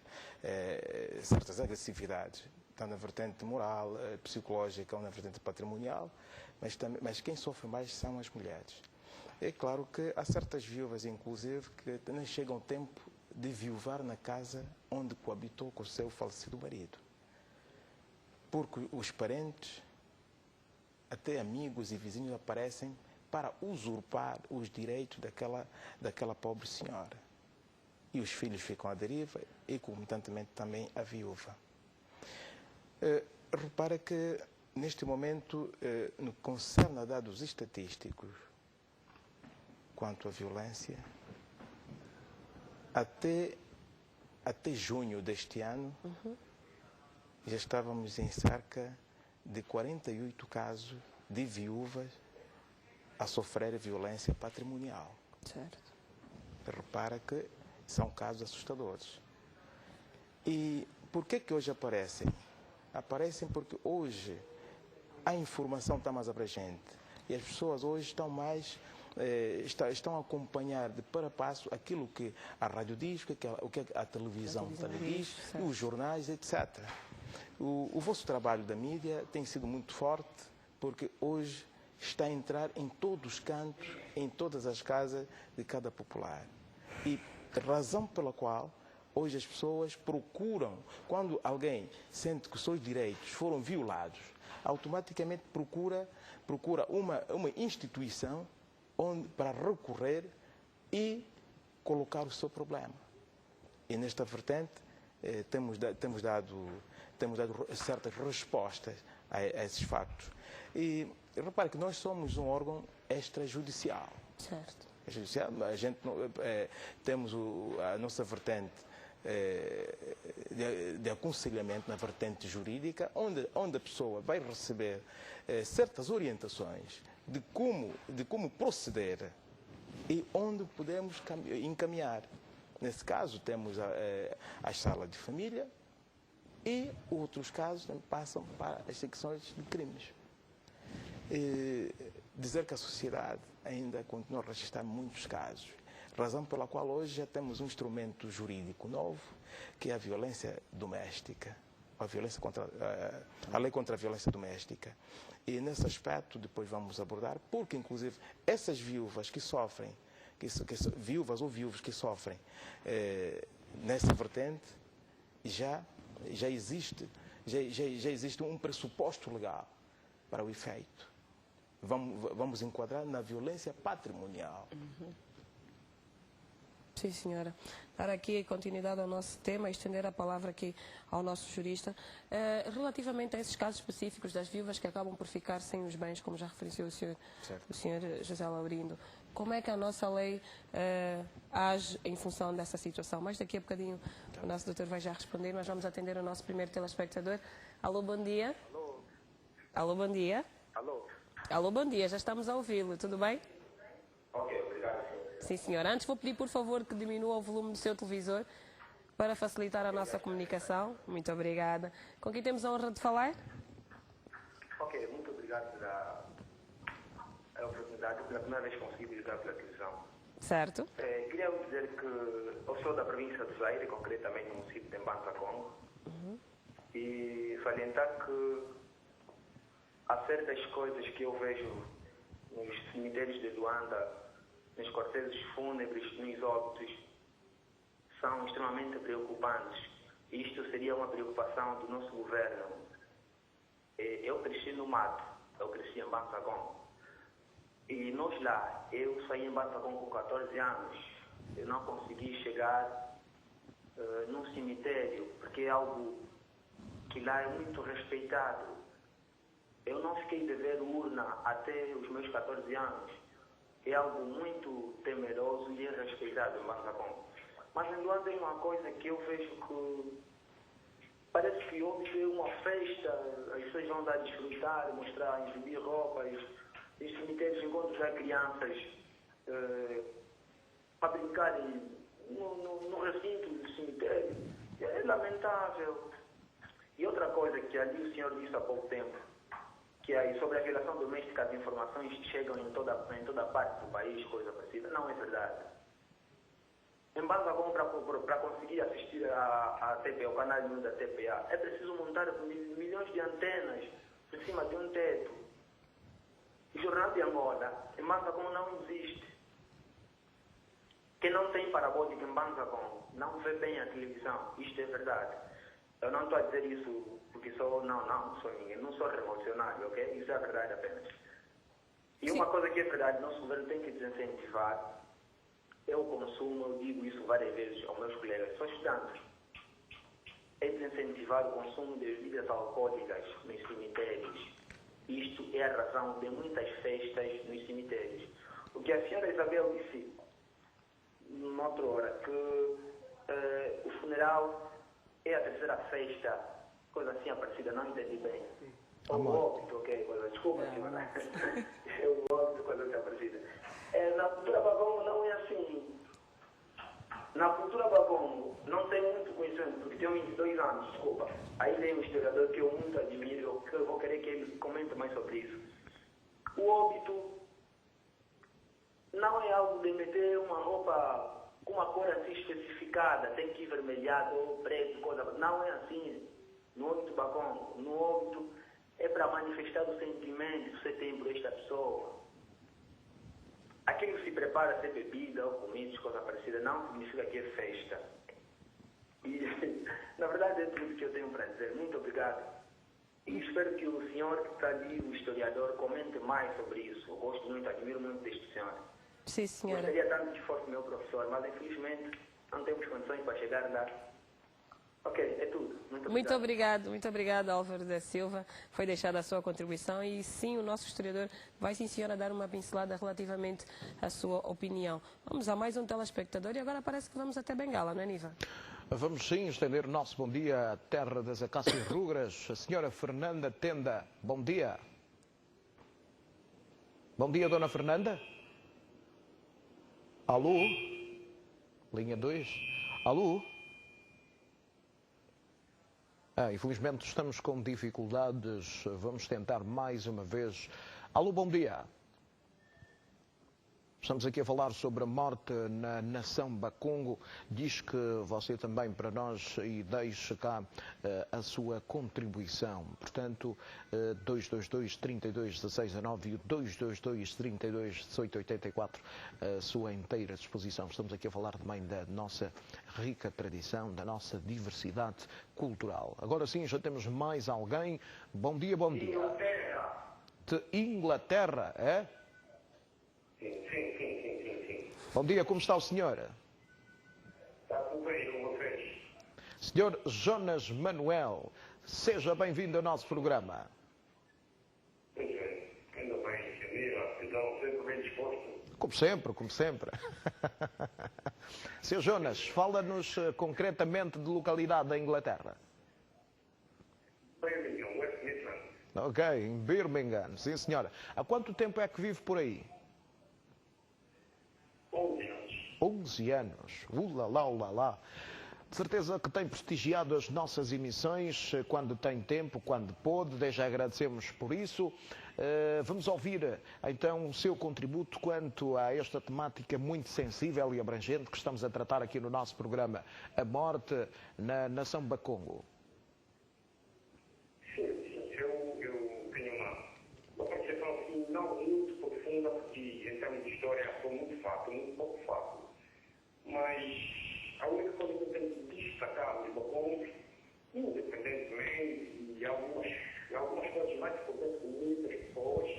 agressividades, tanto na vertente moral, psicológica ou na vertente patrimonial, mas quem sofre mais são as mulheres. É claro que há certas viúvas, inclusive, que não chegam ao tempo de viuvar na casa onde coabitou com o seu falecido marido. Porque os parentes, até amigos e vizinhos, aparecem para usurpar os direitos daquela pobre senhora. E os filhos ficam à deriva e, concomitantemente, também a viúva. Repara que, neste momento, no que concerne a dados estatísticos quanto à violência, até junho deste ano, já estávamos em cerca de 48 casos de viúvas a sofrer violência patrimonial. Certo. Repara que são casos assustadores. E por que hoje aparecem? Aparecem porque hoje a informação está mais abrangente e as pessoas hoje estão mais estão a acompanhar de para passo aquilo que a rádio diz, o que a televisão diz, os jornais, etc. O vosso trabalho da mídia tem sido muito forte porque hoje está a entrar em todos os cantos, em todas as casas de cada popular. E razão pela qual hoje as pessoas procuram, quando alguém sente que os seus direitos foram violados, automaticamente procura uma instituição para recorrer e colocar o seu problema. E nesta vertente temos dado certas respostas a esses factos. E repare que nós somos um órgão extrajudicial. Certo. A gente temos a nossa vertente de aconselhamento na vertente jurídica, onde a pessoa vai receber certas orientações de como proceder e onde podemos encaminhar. Nesse caso, temos as salas de família e outros casos passam para as secções de crimes. Dizer que a sociedade ainda continua a registrar muitos casos, razão pela qual hoje já temos um instrumento jurídico novo, que é a violência doméstica, a lei contra a violência doméstica. E nesse aspecto depois vamos abordar, porque inclusive essas viúvas que sofrem, viúvas ou viúvos que sofrem nessa vertente, já existe um pressuposto legal para o efeito. Vamos enquadrar na violência patrimonial. Sim, senhora. Dar aqui continuidade ao nosso tema, estender a palavra aqui ao nosso jurista. Relativamente a esses casos específicos das viúvas que acabam por ficar sem os bens, como já referenciou o senhor José Laurindo, como é que a nossa lei age em função dessa situação? Mas daqui a bocadinho o nosso doutor vai já responder, mas vamos atender o nosso primeiro telespectador. Alô, bom dia. Alô. Alô, bom dia. Alô. Alô, bom dia. Já estamos a ouvi-lo. Tudo bem? Ok, obrigado. Sim, senhora. Antes vou pedir, por favor, que diminua o volume do seu televisor para facilitar a nossa comunicação. Muito obrigada. Com quem temos a honra de falar? Ok, muito obrigado pela oportunidade. Pela primeira vez consegui ligar pela televisão. Certo. Queria dizer que eu sou da província do Zaire, concretamente no município de Mbanza, Congo. E salientar que há certas coisas que eu vejo nos cemitérios de Luanda, nos cortejos fúnebres, nos óbitos, são extremamente preocupantes. E isto seria uma preocupação do nosso governo. Eu cresci no mato, eu cresci em Banzagom. E nós lá, eu saí em Banzagom com 14 anos. Eu não consegui chegar num cemitério, porque é algo que lá é muito respeitado. Eu não fiquei de ver urna até os meus 14 anos. É algo muito temeroso e irrespeitado em Banzagom. Mas em Luanda tem uma coisa que eu vejo que parece que houve uma festa, as pessoas vão dar a desfrutar, mostrar, exibir roupas, os cemitérios encontram já crianças para brincarem no recinto do cemitério. É lamentável. E outra coisa que ali o senhor disse há pouco tempo, que é sobre a violação doméstica, as informações chegam em toda parte do país, coisa parecida, não é verdade. Em Banzagom, para conseguir assistir a TPA, o canal 1 da TPA, é preciso montar milhões de antenas em cima de um teto. O Jornal de Angola, em Banzagom, não existe. Quem não tem parabólica em Banzagom não vê bem a televisão. Isto é verdade. Eu não estou a dizer isso porque não sou ninguém, não sou revolucionário, ok? Isso é a verdade apenas. E uma coisa que é verdade, nosso governo tem que desincentivar é o consumo, eu digo isso várias vezes aos meus colegas, sou estudante. É desincentivar o consumo de bebidas alcoólicas nos cemitérios. Isto é a razão de muitas festas nos cemitérios. O que a senhora Isabel disse, numa outra hora, que o funeral é a terceira festa, coisa assim parecida, não entendi bem. O óbito, ok, coisa, desculpa, senhora. É o óbito, coisa assim parecida. Na cultura Bagongo não é assim. Na cultura Bagongo não tem muito conhecimento, porque tenho 22 anos, desculpa. Aí vem um historiador que eu muito admiro, que eu vou querer que ele comente mais sobre isso. O óbito não é algo de meter uma roupa com uma cor assim especificada, tem que ir vermelhado ou preto, coisa. Não é assim. No óbito Bagongo, no óbito é para manifestar o sentimento que você tem por esta pessoa. Aquilo que se prepara a ser bebida ou comida, coisa parecida, não significa que é festa. E, na verdade, é tudo que eu tenho para dizer. Muito obrigado. E espero que o senhor que está ali, o historiador, comente mais sobre isso. Eu gosto muito, admiro muito deste senhor. Sim, senhora. Gostaria tanto de esforço do meu professor, mas infelizmente não temos condições para chegar lá. Ok, é tudo. Muito obrigado, Álvaro da Silva. Foi deixada a sua contribuição e sim, o nosso historiador vai sim, senhora, dar uma pincelada relativamente à sua opinião. Vamos a mais um telespectador e agora parece que vamos até Bengala, não é, Niva? Vamos sim estender o nosso bom dia à terra das acácias rugras. A senhora Fernanda Tenda, bom dia. Bom dia, dona Fernanda. Alô? Linha 2. Alô? Infelizmente estamos com dificuldades. Vamos tentar mais uma vez. Alô, bom dia. Estamos aqui a falar sobre a morte na nação Bakongo. Diz que você também para nós e deixa cá a sua contribuição. Portanto, 222-32-16-19 e o 222-32-18-84, a sua inteira disposição. Estamos aqui a falar também da nossa rica tradição, da nossa diversidade cultural. Agora sim, já temos mais alguém. Bom dia, bom dia. De Inglaterra, é? Sim. Bom dia, como está o senhor? Está tudo bem com vocês? Senhor Jonas Manuel, seja bem-vindo ao nosso programa. Pois é, ainda bem, então sempre bem disposto. Como sempre. Senhor Jonas, fala-nos concretamente de localidade da Inglaterra. Birmingham, West Midlands. Ok, em Birmingham, sim senhora. Há quanto tempo é que vive por aí? 11 anos. 11 anos. Ulalá. De certeza que tem prestigiado as nossas emissões quando tem tempo, quando pôde. Desde já agradecemos por isso. Vamos ouvir então o seu contributo quanto a esta temática muito sensível e abrangente que estamos a tratar aqui no nosso programa, a morte na nação Bakongo. Sim, eu tenho uma percepção assim, não muito profunda, porque em termos de história sou muito pouco fato. Mas a única coisa que eu tenho que destacar dos Bakongo, independentemente de algumas coisas mais importantes com muitas pessoas,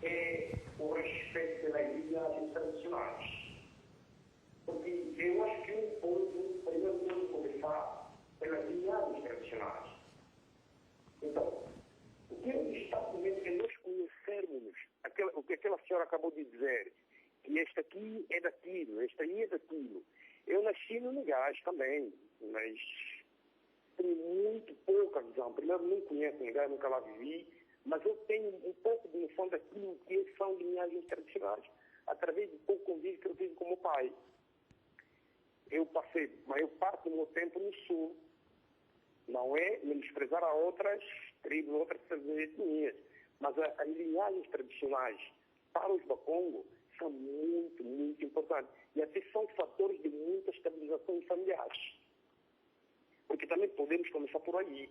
é o respeito pelas linhagens tradicionais. Porque eu acho que um ponto, primeiro ponto, começar pelas linhagens tradicionais. Então, o que eu destaco mesmo é nós conhecermos o que aquela senhora acabou de dizer, que este aqui é daquilo, este aí é daquilo. Eu nasci no Negás também, mas tenho muito pouca visão. Primeiro, não conheço Negás, nunca lá vivi, mas eu tenho um pouco de noção daquilo que são linhagens tradicionais, através do pouco convívio que eu tive com o meu pai. Eu passei a maior parte do meu tempo no Sul, Não é menosprezar a outras tribos, outras etnias, mas as linhagens tradicionais para os Bakongo são muito, muito importantes. E até são fatores de muita estabilização em familiares. Porque também podemos começar por aí.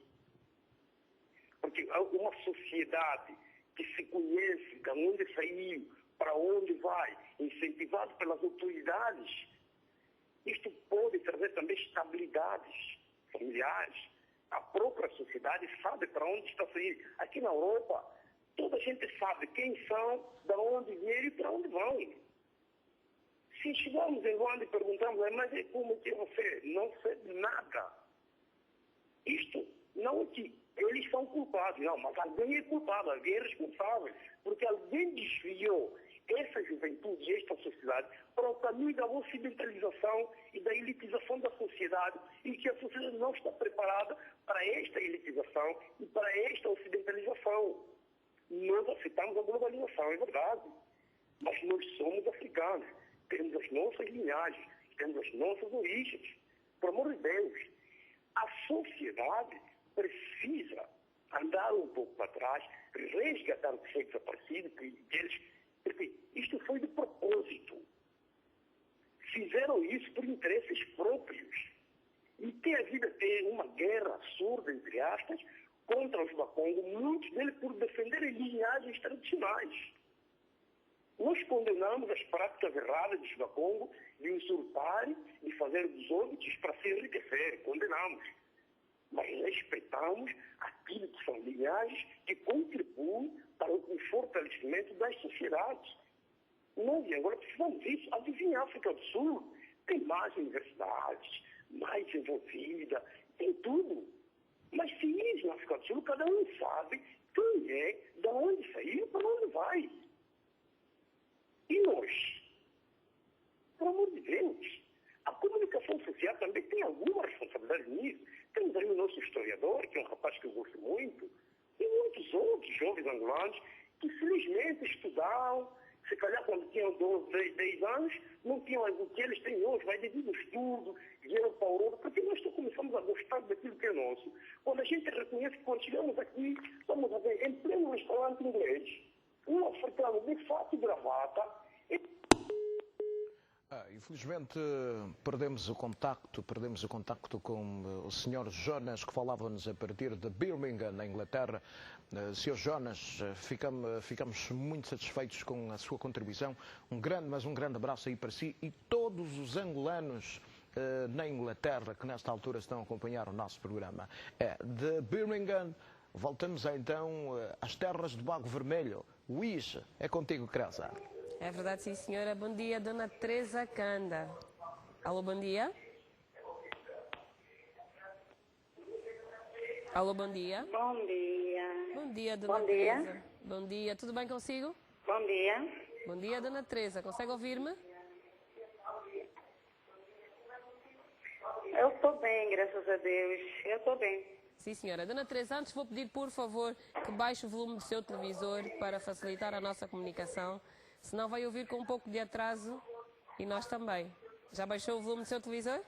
Porque uma sociedade que se conhece, de onde saiu, para onde vai, incentivado pelas autoridades, isto pode trazer também estabilidades familiares. A própria sociedade sabe para onde está saindo. Aqui na Europa, toda a gente sabe quem são, de onde vieram e para onde vão. Se chegarmos em Luanda e perguntamos, mas como que você não sabe nada? Isto não é que eles são culpados, não, mas alguém é culpado, alguém é responsável, porque alguém desviou essa juventude e esta sociedade para o caminho da ocidentalização e da elitização da sociedade, e que a sociedade não está preparada para esta elitização e para esta ocidentalização. Nós aceitamos a globalização, é verdade, mas nós somos africanos, temos as nossas linhagens, temos as nossas origens. Por amor de Deus, a sociedade precisa andar um pouco para trás, resgatar o que foi desaparecido, porque isto foi de propósito. Fizeram isso por interesses próprios. E tem havido até uma guerra surda, entre aspas, contra os Bakongo, muitos deles por defenderem linhagens tradicionais. Nós condenamos as práticas erradas dos Bakongo de usurparem, de fazer dos óbitos para se enriquecer. Condenamos. Mas respeitamos aquilo que são linhagens que contribuem para o fortalecimento das sociedades. Nós agora precisamos disso. A vizinha África do Sul tem mais universidades, mais desenvolvida, tem tudo. Mas se isso na África do Sul, cada um sabe quem é, de onde saiu, para onde vai. E nós? Pelo amor de Deus, a comunicação social também tem alguma responsabilidade nisso. Temos aí o nosso historiador, que é um rapaz que eu gosto muito, e muitos outros jovens angolanos que felizmente estudaram, se calhar quando tinham 12, 10 anos, não tinham o que eles têm hoje, vai devido ao estudo, vieram para a Europa, porque nós começamos a gostar daquilo que é nosso. Quando a gente reconhece que quando chegamos aqui, vamos a ver, em pleno restaurante inglês, um africano de fato e gravata. Infelizmente perdemos o contacto com o Sr. Jonas, que falava-nos a partir de Birmingham, na Inglaterra. Sr. Jonas, ficamos muito satisfeitos com a sua contribuição. Um grande abraço aí para si e todos os angolanos na Inglaterra que nesta altura estão a acompanhar o nosso programa. De Birmingham, voltamos então às terras de Bago Vermelho. Luís, é contigo, Crasa. É verdade, sim, senhora. Bom dia, dona Teresa Canda. Alô, bom dia. Alô, bom dia. Bom dia. Bom dia, dona Bom Teresa. dia. Bom dia, tudo bem consigo? Bom dia. Bom dia, dona Teresa. Consegue ouvir-me? Eu estou bem, graças a Deus. Eu estou bem. Sim, senhora. Dona Teresa, antes vou pedir, por favor, que baixe o volume do seu televisor para facilitar a nossa comunicação. Senão vai ouvir com um pouco de atraso e nós também. Já baixou o volume do seu televisor?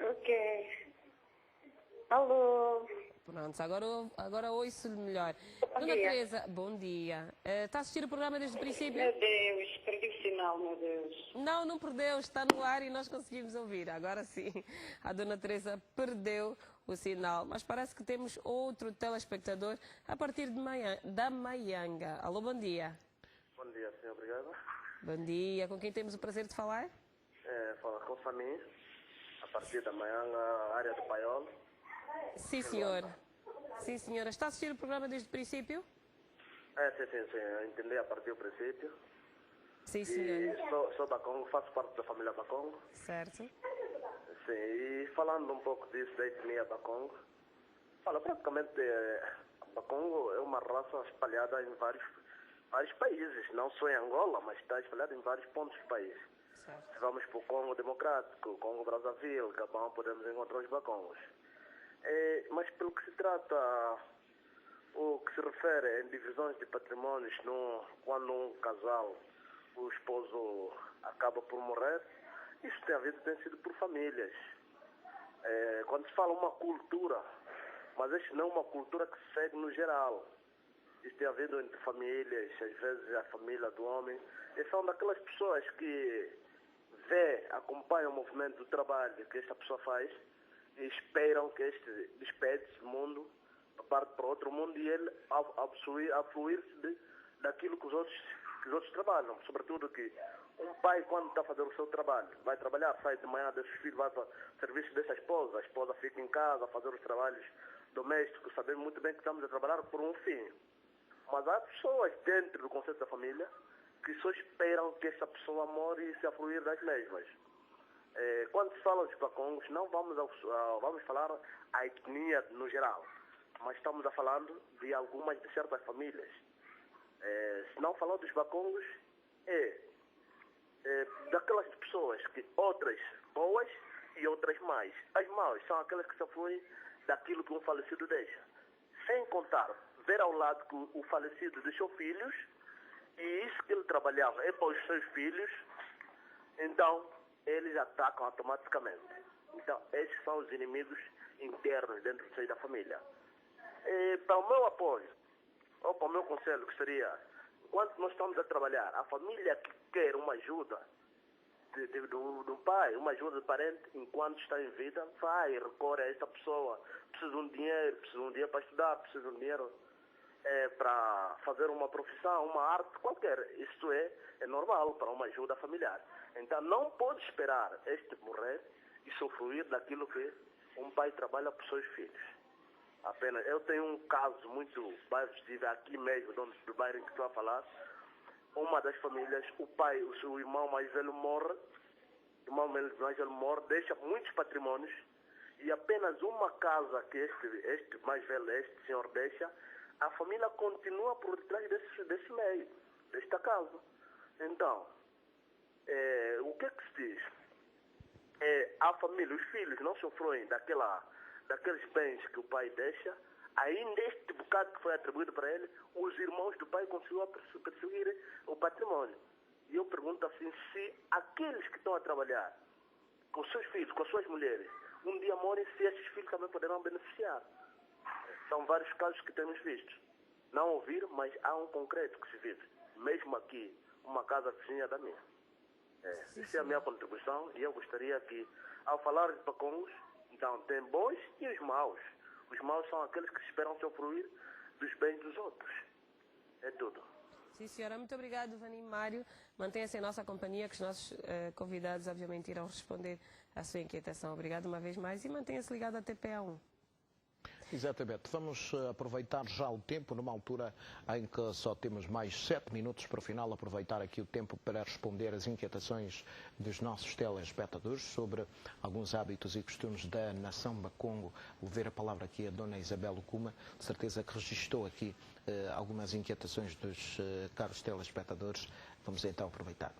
Ok. Alô. Pronto, agora ouço-lhe melhor. Bom Dona dia. Teresa, bom dia. Está a assistir o programa desde o princípio? Meu Deus, perdi o sinal, meu Deus. Não perdeu, está no ar e nós conseguimos ouvir. Agora sim, a Dona Teresa perdeu o sinal, mas parece que temos outro telespectador a partir da Maianga. Alô, bom dia. Bom dia, senhor, obrigado. Bom dia, com quem temos o prazer de falar? Fala com o Samir, a partir da Maianga, área do Paiol. Sim, senhor. Sim, senhora. Está a assistir o programa desde o princípio? Sim, eu entendi a partir do princípio. Sim, senhora. E sou Bakongo, faço parte da família Bakongo. Certo. Sim, e falando um pouco disso, da etnia Bakongo, praticamente Bakongo é uma raça espalhada em vários países, não só em Angola, mas está espalhada em vários pontos do país. Certo. Se vamos para o Congo Democrático, Congo Brazzaville, Gabão, podemos encontrar os Bakongos. Mas pelo que se trata, o que se refere em divisões de patrimónios, quando um casal, o esposo acaba por morrer, isso tem sido por famílias. Quando se fala uma cultura, mas isso não é uma cultura que se segue no geral. Isso tem havido entre famílias, às vezes a família do homem, e são daquelas pessoas que acompanham o movimento do trabalho que esta pessoa faz e esperam que este despede-se do mundo, parte para outro mundo, e ele a fluir-se daquilo que os outros trabalham. Sobretudo que um pai, quando está a fazer o seu trabalho, vai trabalhar, sai de manhã, deixa os filhos, vai para o serviço dessa esposa, a esposa fica em casa a fazer os trabalhos domésticos, sabemos muito bem que estamos a trabalhar por um fim. Mas há pessoas dentro do conceito da família que só esperam que essa pessoa more e se afluir das mesmas. Quando se fala dos bacongos, não vamos falar a etnia no geral, mas estamos a falando de algumas de certas famílias. Se não falar dos bacongos, daquelas pessoas que outras boas e outras más. As más são aquelas que se afluem daquilo que um falecido deixa. Sem contar, ver ao lado que o falecido deixou filhos, e isso que ele trabalhava é para os seus filhos, então eles atacam automaticamente. Então, esses são os inimigos internos dentro do seio da família. Para o meu apoio, ou para o meu conselho, que seria, enquanto nós estamos a trabalhar, a família que quer uma ajuda do pai, uma ajuda do parente, enquanto está em vida, vai e recorre a esta pessoa. Precisa de um dinheiro para estudar, precisa de um dinheiro para fazer uma profissão, uma arte qualquer. Isso é normal para uma ajuda familiar. Então não pode esperar este morrer e sofrer daquilo que um pai trabalha para os seus filhos. Apenas, eu tenho um caso muito bairro, estive aqui mesmo, do bairro em que estou a falar. Uma das famílias, o pai, o seu irmão mais velho morre, deixa muitos patrimônios, e apenas uma casa que este mais velho, este senhor deixa, a família continua por detrás desse meio, desta casa. Então, o que é que se diz? A família, os filhos não sofrem daqueles bens que o pai deixa, ainda este bocado que foi atribuído para ele, os irmãos do pai conseguiram perseguir o patrimônio. E eu pergunto assim, se aqueles que estão a trabalhar com os seus filhos, com as suas mulheres, um dia morrem, se esses filhos também poderão beneficiar. São vários casos que temos visto. Não ouvir, mas há um concreto que se vive. Mesmo aqui, uma casa vizinha da minha. Essa é a minha contribuição, e eu gostaria que, ao falar de bacongos, então tem bons e os maus. Os maus são aqueles que esperam se usufruir dos bens dos outros. É tudo. Sim, senhora. Muito obrigado, Vanim Mário. Mantenha-se em nossa companhia, que os nossos convidados, obviamente, irão responder à sua inquietação. Obrigado uma vez mais e mantenha-se ligado à TPA1. Exatamente. Vamos aproveitar já o tempo, numa altura em que só temos mais 7 minutos para o final, aproveitar aqui o tempo para responder às inquietações dos nossos telespectadores sobre alguns hábitos e costumes da nação Bakongo. Vou ver a palavra aqui a dona Isabel Okuma, de certeza que registou aqui algumas inquietações dos caros telespectadores. Vamos então aproveitar.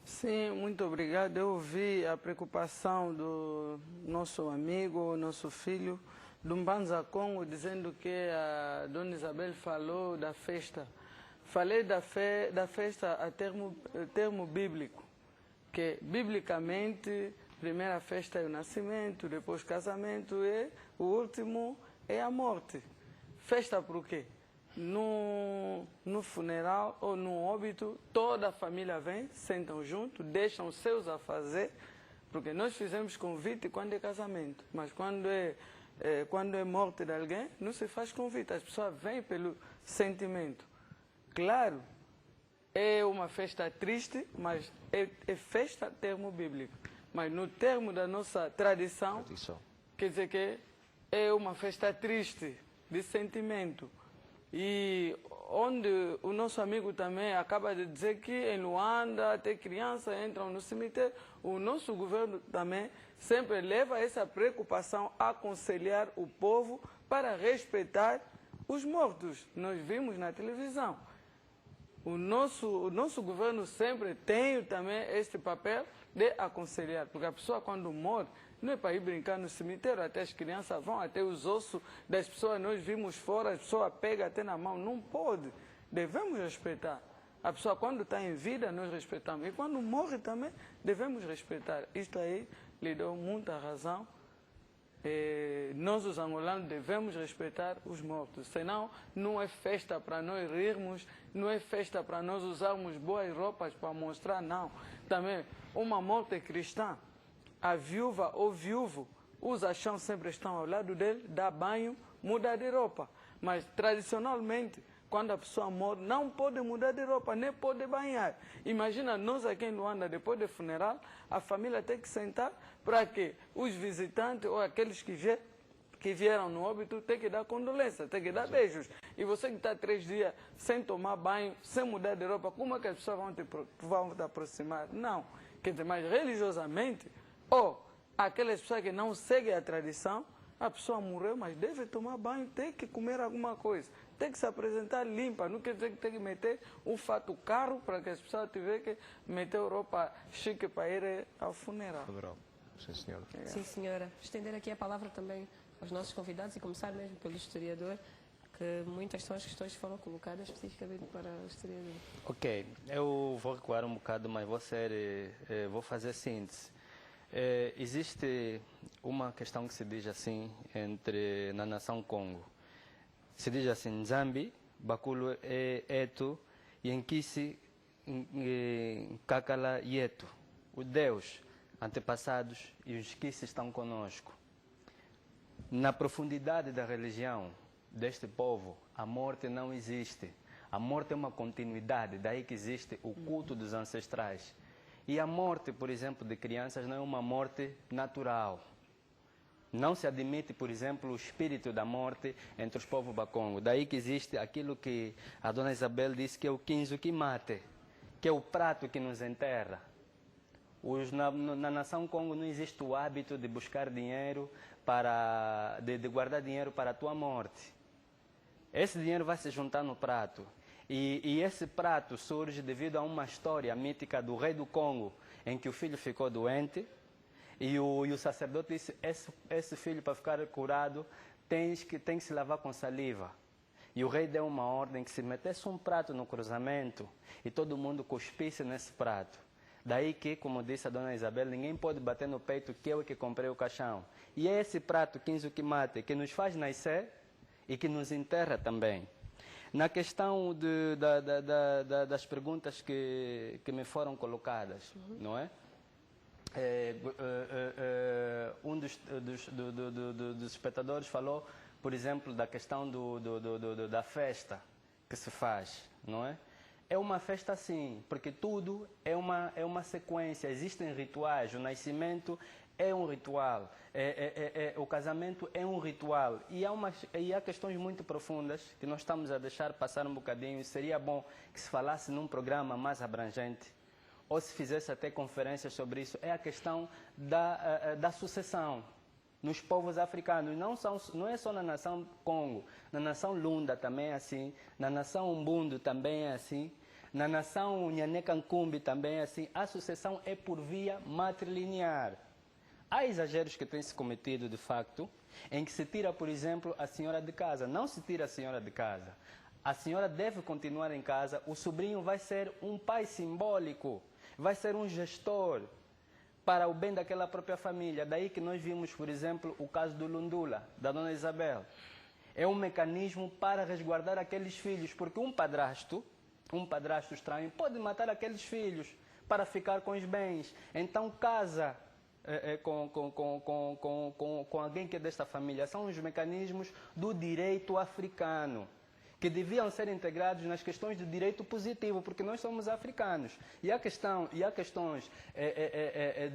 Sim, muito obrigado. Eu ouvi a preocupação do nosso amigo, nosso filho, do Mbanza Congo, dizendo que a dona Isabel falou da festa. Falei da festa a termo bíblico, que biblicamente, primeira festa é o nascimento, depois o casamento e o último é a morte. Festa por quê? No funeral ou no óbito, toda a família vem, sentam junto, deixam os seus a fazer, porque nós fizemos convite quando é casamento, mas quando é morte de alguém, não se faz convite, as pessoas vêm pelo sentimento. Claro, é uma festa triste, mas é festa termo bíblico. Mas no termo da nossa tradição, quer dizer que é uma festa triste, de sentimento. E onde o nosso amigo também acaba de dizer que em Luanda até crianças entram no cemitério, o nosso governo também sempre leva essa preocupação a aconselhar o povo para respeitar os mortos. Nós vimos na televisão. O nosso governo sempre tem também este papel de aconselhar, porque a pessoa quando morre, não é para ir brincar no cemitério, até as crianças vão, até os ossos das pessoas nós vimos fora, a pessoa pega até na mão, não pode. Devemos respeitar. A pessoa quando está em vida, nós respeitamos. E quando morre também, devemos respeitar. Isto aí lhe dou muita razão nós os angolanos devemos respeitar os mortos, senão não é festa para nós rirmos, não é festa para nós usarmos boas roupas para mostrar, não. Também, uma morte cristã, a viúva ou viúvo, os achãos sempre estão ao lado dele, dá banho, muda de roupa. Mas, tradicionalmente, quando a pessoa morre, não pode mudar de roupa, nem pode banhar. Imagina, nós aqui em Luanda, depois do funeral, a família tem que sentar para que os visitantes ou aqueles que vieram no óbito tem que dar condolência, tem que dar beijos. E você que está 3 dias sem tomar banho, sem mudar de roupa, como é que as pessoas vão te aproximar? Não. Quer dizer, mas religiosamente, ou aquelas pessoas que não seguem a tradição, a pessoa morreu, mas deve tomar banho, tem que comer alguma coisa, tem que se apresentar limpa, não quer dizer que tem que meter um fato caro para que as pessoas tiverem que meter roupa chique para ir ao funeral. Sim, senhora. Sim, senhora. Estender aqui a palavra também aos nossos convidados e começar mesmo pelo historiador, que muitas são as questões que foram colocadas especificamente para o historiador. Ok, eu vou recuar um bocado, mas vou fazer síntese. Existe uma questão que se diz assim na nação Congo. Se diz assim, Nzambi, Bakulo Eto, Yenkisi Kakala Yeto. O Deus, antepassados e os que estão conosco. Na profundidade da religião deste povo, a morte não existe. A morte é uma continuidade, daí que existe o culto dos ancestrais. E a morte, por exemplo, de crianças não é uma morte natural. Não se admite, por exemplo, o espírito da morte entre os povos Bakongo. Daí que existe aquilo que a dona Isabel disse que é o quinzo que mate, que é o prato que nos enterra. Na nação Congo não existe o hábito de buscar dinheiro, de guardar dinheiro para a tua morte. Esse dinheiro vai se juntar no prato. E esse prato surge devido a uma história mítica do rei do Congo, em que o filho ficou doente e o sacerdote disse, esse filho para ficar curado tem que se lavar com saliva. E o rei deu uma ordem que se metesse um prato no cruzamento e todo mundo cuspisse nesse prato. Daí que, como disse a dona Isabel, ninguém pode bater no peito que eu é que comprei o caixão. E é esse prato, quinzo que mate, que nos faz nascer e que nos enterra também. Na questão das perguntas que me foram colocadas, não é? Um dos espectadores falou, por exemplo, da questão da festa que se faz, não é? É uma festa sim, porque tudo é uma sequência, existem rituais, o nascimento é um ritual, o casamento é um ritual e há questões muito profundas que nós estamos a deixar passar um bocadinho e seria bom que se falasse num programa mais abrangente ou se fizesse até conferências sobre isso. É a questão da sucessão nos povos africanos, não é só na nação Congo, na nação Lunda também é assim, na nação Umbundo também é assim, na nação Nhanekankumbi também é assim, a sucessão é por via matrilinear. Há exageros que têm se cometido, de facto, em que se tira, por exemplo, a senhora de casa. Não se tira a senhora de casa. A senhora deve continuar em casa, o sobrinho vai ser um pai simbólico, vai ser um gestor para o bem daquela própria família. Daí que nós vimos, por exemplo, o caso do Lundula, da dona Isabel. É um mecanismo para resguardar aqueles filhos, porque um padrasto estranho pode matar aqueles filhos para ficar com os bens. Então casa com alguém que é desta família. São os mecanismos do direito africano, que deviam ser integrados nas questões de direito positivo, porque nós somos africanos. E há questões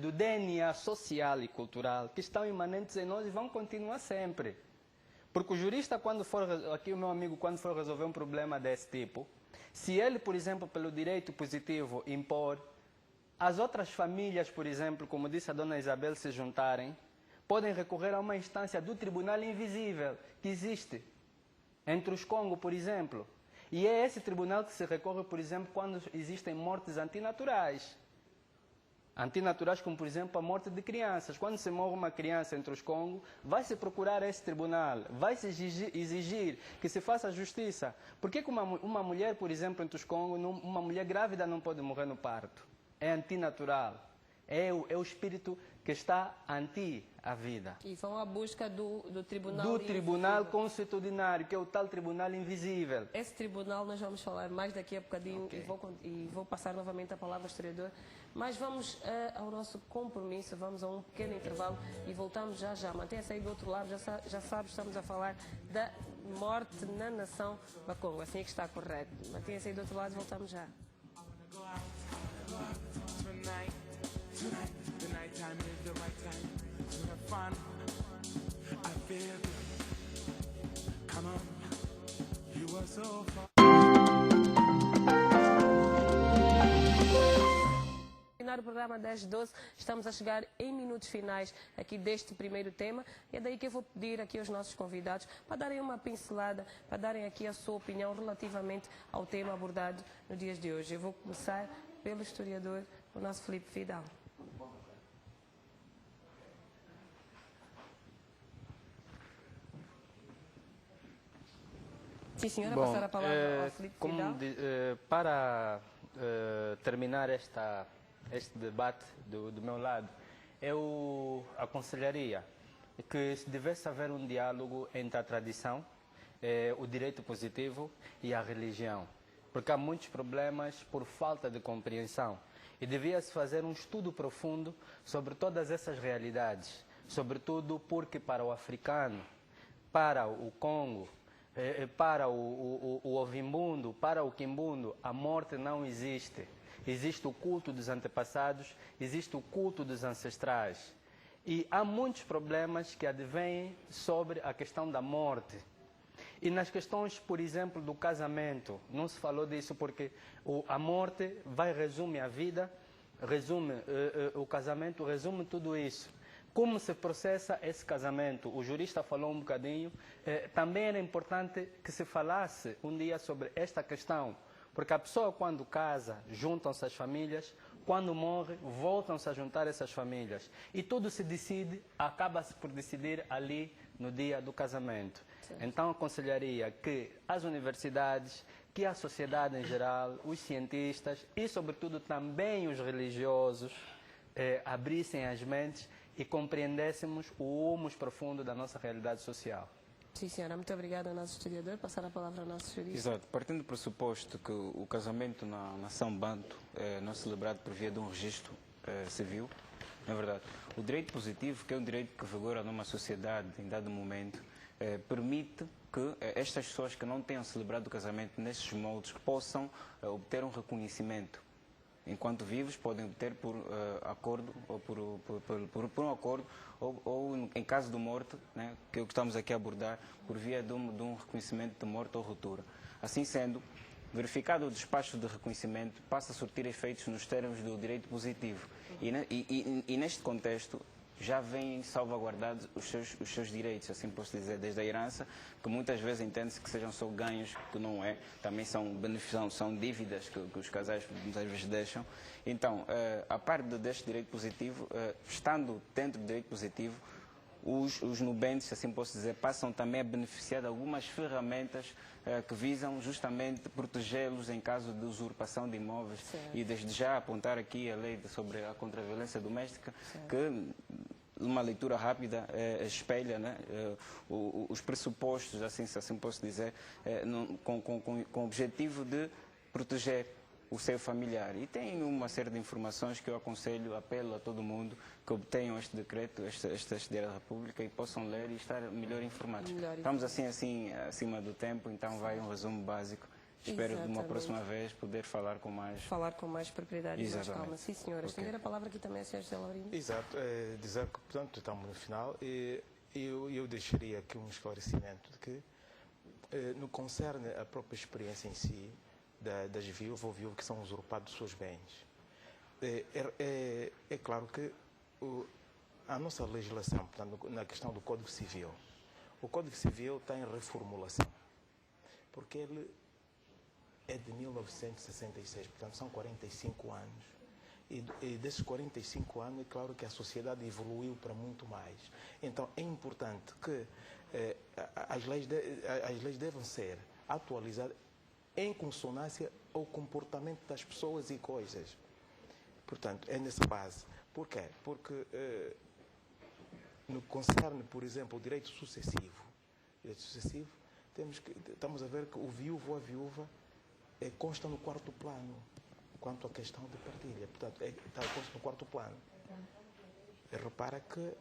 do DNA social e cultural que estão imanentes em nós e vão continuar sempre. Porque o jurista, aqui o meu amigo, quando for resolver um problema desse tipo, se ele, por exemplo, pelo direito positivo impor, as outras famílias, por exemplo, como disse a dona Isabel, se juntarem, podem recorrer a uma instância do tribunal invisível que existe entre os Congo, por exemplo. E é esse tribunal que se recorre, por exemplo, quando existem mortes antinaturais. Antinaturais como, por exemplo, a morte de crianças. Quando se morre uma criança entre os Congo, vai-se procurar esse tribunal, vai-se exigir que se faça justiça. Por que uma mulher, por exemplo, entre os Congo, uma mulher grávida não pode morrer no parto? É antinatural. É o espírito que está ante a vida. E vão à busca do tribunal. Do tribunal consuetudinário, que é o tal tribunal invisível. Esse tribunal nós vamos falar mais daqui a bocadinho, Okay. e vou passar novamente a palavra ao historiador. Mas vamos ao nosso compromisso, vamos a um pequeno intervalo e voltamos já já. Mantenha-se aí do outro lado, já sabe, estamos a falar da morte na nação Bakongo. Assim é que está correto. Mantenha-se aí do outro lado e voltamos já. Tonight, the night time is the right time to have fun. I feel good. Come on, you are so far. O programa 10-12, estamos a chegar em minutos finais aqui deste primeiro tema, e é daí que eu vou pedir aqui aos nossos convidados para darem uma pincelada, para darem aqui a sua opinião relativamente ao tema abordado nos dias de hoje. Eu vou começar pelo historiador, o nosso Filipe Vidal. Sim, senhora, passar a palavra ao Filipe Vidal. Para terminar este debate do meu lado, eu aconselharia que se devesse haver um diálogo entre a tradição, o direito positivo e a religião, porque há muitos problemas por falta de compreensão e devia-se fazer um estudo profundo sobre todas essas realidades, sobretudo porque para o africano, para o Congo, para o Ovimbundo, para o Quimbundo, a morte não existe. Existe o culto dos antepassados, existe o culto dos ancestrais. E há muitos problemas que advêm sobre a questão da morte. E nas questões, por exemplo, do casamento, não se falou disso porque a morte resume a vida, resume o casamento, resume tudo isso. Como se processa esse casamento? O jurista falou um bocadinho. Também era importante que se falasse um dia sobre esta questão. Porque a pessoa, quando casa, juntam-se as famílias, quando morre, voltam-se a juntar essas famílias. E tudo se decide, acaba-se por decidir ali no dia do casamento. Sim. Então, aconselharia que as universidades, que a sociedade em geral, os cientistas e, sobretudo, também os religiosos abrissem as mentes e compreendêssemos o humus profundo da nossa realidade social. Sim, senhora. Muito obrigada ao nosso historiador. Passar a palavra ao nosso jurista. Exato. Partindo do pressuposto que o casamento na nação Banto é não celebrado por via de um registro civil, na verdade, o direito positivo, que é um direito que vigora numa sociedade em dado momento, permite que estas pessoas que não tenham celebrado o casamento nesses moldes possam obter um reconhecimento. Enquanto vivos, podem obter por acordo ou por um acordo, ou em caso de morte, né, que é o que estamos aqui a abordar, por via de um reconhecimento de morte ou ruptura. Assim sendo, verificado o despacho de reconhecimento, passa a surtir efeitos nos termos do direito positivo. E neste contexto, já vêm salvaguardados os seus direitos, assim posso dizer, desde a herança, que muitas vezes entende-se que sejam só ganhos, que não é, também são benefícios, são dívidas que os casais muitas vezes deixam. Então, a parte deste direito positivo, estando dentro do direito positivo, os nubentes, assim posso dizer, passam também a beneficiar de algumas ferramentas que visam justamente protegê-los em caso de usurpação de imóveis. Certo. E desde já apontar aqui a lei sobre a contra-violência doméstica, certo, que uma leitura rápida espelha, né, os pressupostos, assim posso dizer, com o objetivo de proteger o seu familiar. E tem uma série de informações que eu aconselho, apelo a todo mundo que obtenham este decreto, este Diário da República, e possam ler e estar melhor informados. Estamos assim acima do tempo, então vai um resumo básico. Espero de uma próxima vez poder falar com mais propriedade e mais calma. Sim, senhora. Okay. Estender a palavra aqui também a senhora José Laurindo. Exato. Dizer que, portanto, estamos no final e eu deixaria aqui um esclarecimento de que, no que concerne a própria experiência em si, das viúvas ou viúvas que são usurpados dos seus bens. É claro que a nossa legislação, portanto, na questão do Código Civil, o Código Civil está em reformulação, porque ele é de 1966, portanto são 45 anos. E desses 45 anos, é claro que a sociedade evoluiu para muito mais. Então é importante que as leis devem ser atualizadas em consonância ao comportamento das pessoas e coisas. Portanto, é nessa base. Por quê? Porque no que concerne, por exemplo, o direito sucessivo, estamos a ver que o viúvo ou a viúva consta no quarto plano, quanto à questão de partilha. Portanto, consta no quarto plano. Repara que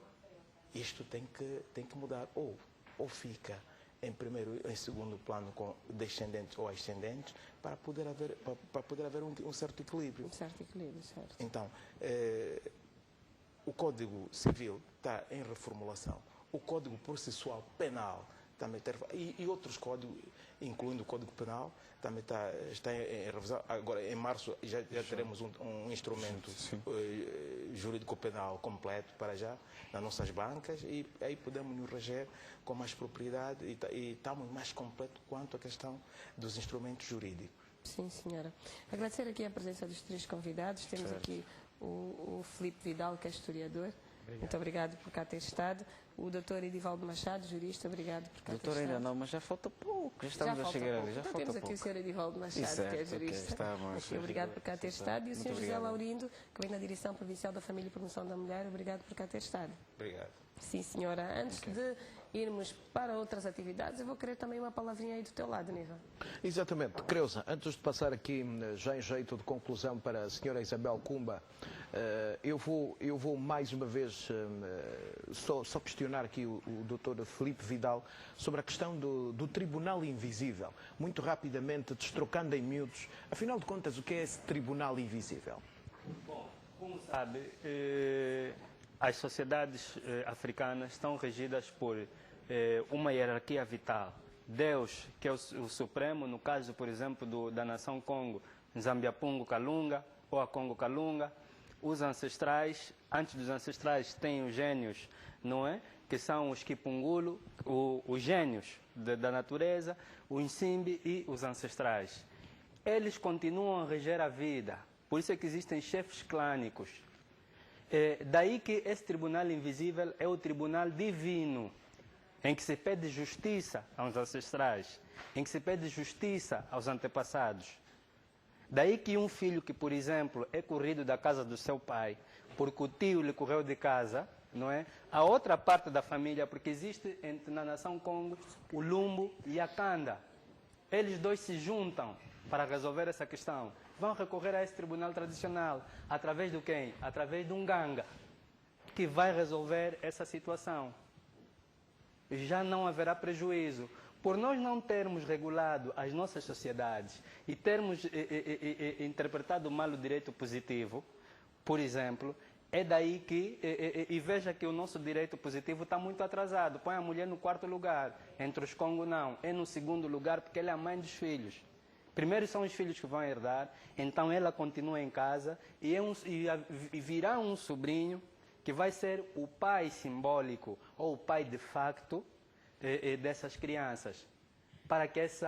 isto tem que mudar. Ou fica em primeiro e em segundo plano com descendentes ou ascendentes para poder haver um certo equilíbrio. Um certo equilíbrio, certo. Então, o Código Civil está em reformulação. O Código Processual Penal também e outros códigos, incluindo o Código Penal, também está em revisão. Agora, em março, já teremos um instrumento jurídico penal completo para já nas nossas bancas e aí podemos nos reger com mais propriedade e estamos mais completos quanto à questão dos instrumentos jurídicos. Sim, senhora. Agradecer aqui a presença dos 3 convidados. Temos aqui o Filipe Vidal, que é historiador. Obrigado. Muito obrigado por cá ter estado. O doutor Edivaldo Machado, jurista, obrigado por cá ter estado. Doutor ainda não, mas já falta pouco. Já estamos a chegar ali. Então temos aqui o senhor Edivaldo Machado, que é jurista. Obrigado por cá ter estado. E o senhor José Laurindo, que vem na Direção Provincial da Família e Promoção da Mulher. Obrigado por cá ter estado. Obrigado. Sim, senhora. Antes de irmos para outras atividades, eu vou querer também uma palavrinha aí do teu lado, Niva. Exatamente. Creuza, antes de passar aqui já em jeito de conclusão para a senhora Isabel Kumba, eu vou mais uma vez só questionar aqui o doutor Filipe Vidal sobre a questão do Tribunal Invisível. Muito rapidamente, destrocando em miúdos, afinal de contas, o que é esse Tribunal Invisível? Bom, como sabe, as sociedades africanas estão regidas por uma hierarquia vital. Deus, que é o Supremo, no caso, por exemplo, da nação Congo, Nzambiapungu Kalunga, ou a Congo Kalunga. Os ancestrais, antes dos ancestrais, tem os gênios, não é? Que são os Kipungulu, os gênios da natureza, os Nsimbi e os ancestrais. Eles continuam a reger a vida, por isso é que existem chefes clânicos. Daí que esse tribunal invisível é o tribunal divino, em que se pede justiça aos ancestrais, em que se pede justiça aos antepassados. Daí que um filho que, por exemplo, é corrido da casa do seu pai, porque o tio lhe correu de casa, não é? A outra parte da família, porque existe na nação Congo o Lumbo e a Kanda. Eles dois se juntam para resolver essa questão. Vão recorrer a esse tribunal tradicional. Através de quem? Através de um ganga, que vai resolver essa situação. Já não haverá prejuízo. Por nós não termos regulado as nossas sociedades e termos interpretado mal o direito positivo, por exemplo, é daí que, e veja que o nosso direito positivo está muito atrasado. Põe a mulher no 4º lugar, entre os Congo não, é no 2º lugar porque ela é a mãe dos filhos. Primeiro são os filhos que vão herdar, então ela continua em casa e virá um sobrinho que vai ser o pai simbólico ou o pai de facto dessas crianças, para que esse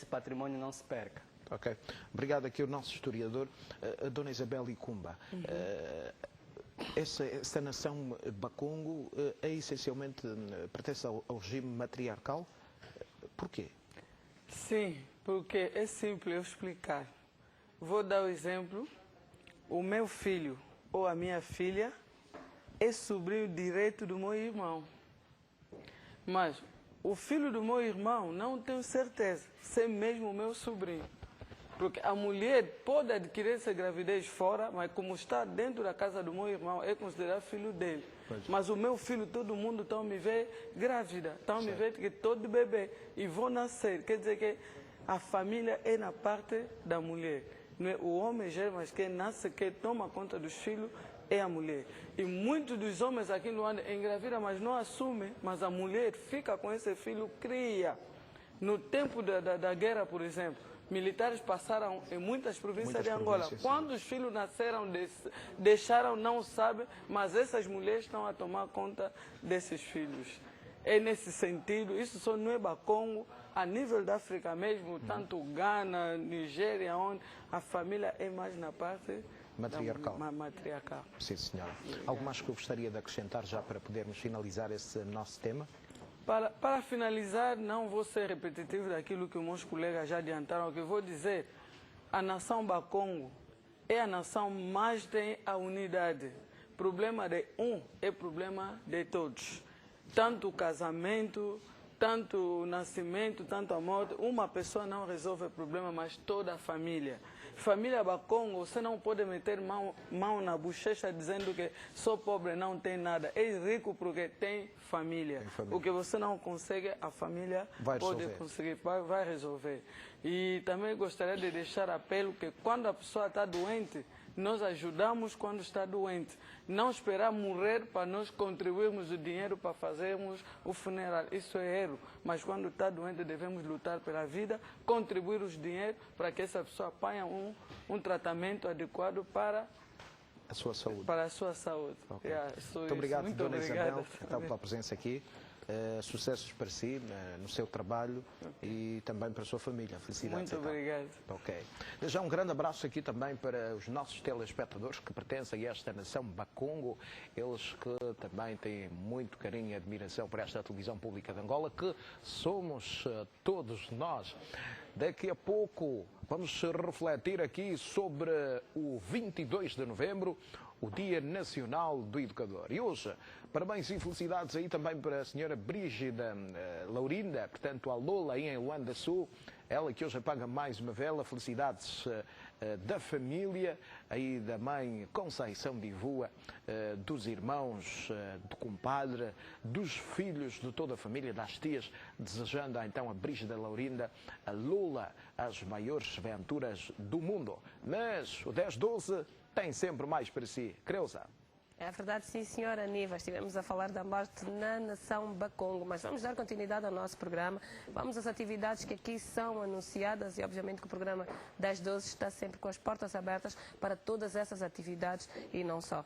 patrimônio não se perca. Ok. Obrigado aqui ao nosso historiador, a dona Isabel Ikumba. Essa nação Bakongo essencialmente pertence ao regime matriarcal. Porquê? Sim, porque é simples eu explicar. Vou dar o exemplo. O meu filho ou a minha filha é sobrinho direito do meu irmão. Mas o filho do meu irmão, não tenho certeza se é mesmo o meu sobrinho. Porque a mulher pode adquirir essa gravidez fora, mas como está dentro da casa do meu irmão, é considerado filho dele. Mas o meu filho, todo mundo está me ver grávida, estão me ver que todo bebê e vou nascer. Quer dizer que a família é na parte da mulher. Não é o homem já, mas quem nasce, quem toma conta dos filhos é a mulher. E muitos dos homens aqui no Luanda engravidam, mas não assumem, mas a mulher fica com esse filho, cria. No tempo da guerra, por exemplo, militares passaram em muitas províncias de Angola. Quando os filhos nasceram, deixaram, não sabem, mas essas mulheres estão a tomar conta desses filhos. É nesse sentido, isso só não é Bakongo, a nível da África mesmo, tanto Ghana, Nigéria, onde a família é mais na parte matriarcal. Sim, senhora. Algo mais que eu gostaria de acrescentar já para podermos finalizar esse nosso tema? Para finalizar, não vou ser repetitivo daquilo que meus colegas já adiantaram, que vou dizer, a nação Bakongo é a nação mais tem a unidade. Problema de um é problema de todos. Tanto o casamento, tanto o nascimento, tanto a morte, uma pessoa não resolve o problema, mas toda a família. Família Bakongo, você não pode meter mão na bochecha dizendo que sou pobre, não tem nada. É rico porque tem família. O que você não consegue, a família pode conseguir, vai resolver. E também gostaria de deixar apelo que quando a pessoa está doente, nós ajudamos quando está doente. Não esperar morrer para nós contribuirmos o dinheiro para fazermos o funeral. Isso é erro. Mas quando está doente, devemos lutar pela vida, contribuir os dinheiros para que essa pessoa apanhe um tratamento adequado para a sua saúde. Para a sua saúde. Okay. Muito obrigado, Dona Isabel, então, pela presença aqui. Sucessos para si, no seu trabalho e também para a sua família. Felicidades. Muito obrigado. Ok. Já um grande abraço aqui também para os nossos telespectadores que pertencem a esta nação Bakongo, eles que também têm muito carinho e admiração por esta televisão pública de Angola, que somos todos nós. Daqui a pouco vamos refletir aqui sobre o 22 de novembro, o Dia Nacional do Educador. E hoje, parabéns e felicidades aí também para a senhora Brígida Laurinda, portanto a Lola aí em Luanda Sul, ela que hoje apaga mais uma vela. Felicidades da família, aí da mãe Conceição de Ivua, dos irmãos, do compadre, dos filhos de toda a família, das tias, desejando então a Brígida Laurinda, a Lola, as maiores venturas do mundo. Mas o 10-12 tem sempre mais para si. Creuza. É verdade, sim, senhora Niva. Estivemos a falar da morte na nação Bakongo, mas vamos dar continuidade ao nosso programa. Vamos às atividades que aqui são anunciadas e, obviamente, que o programa 10-12 está sempre com as portas abertas para todas essas atividades e não só.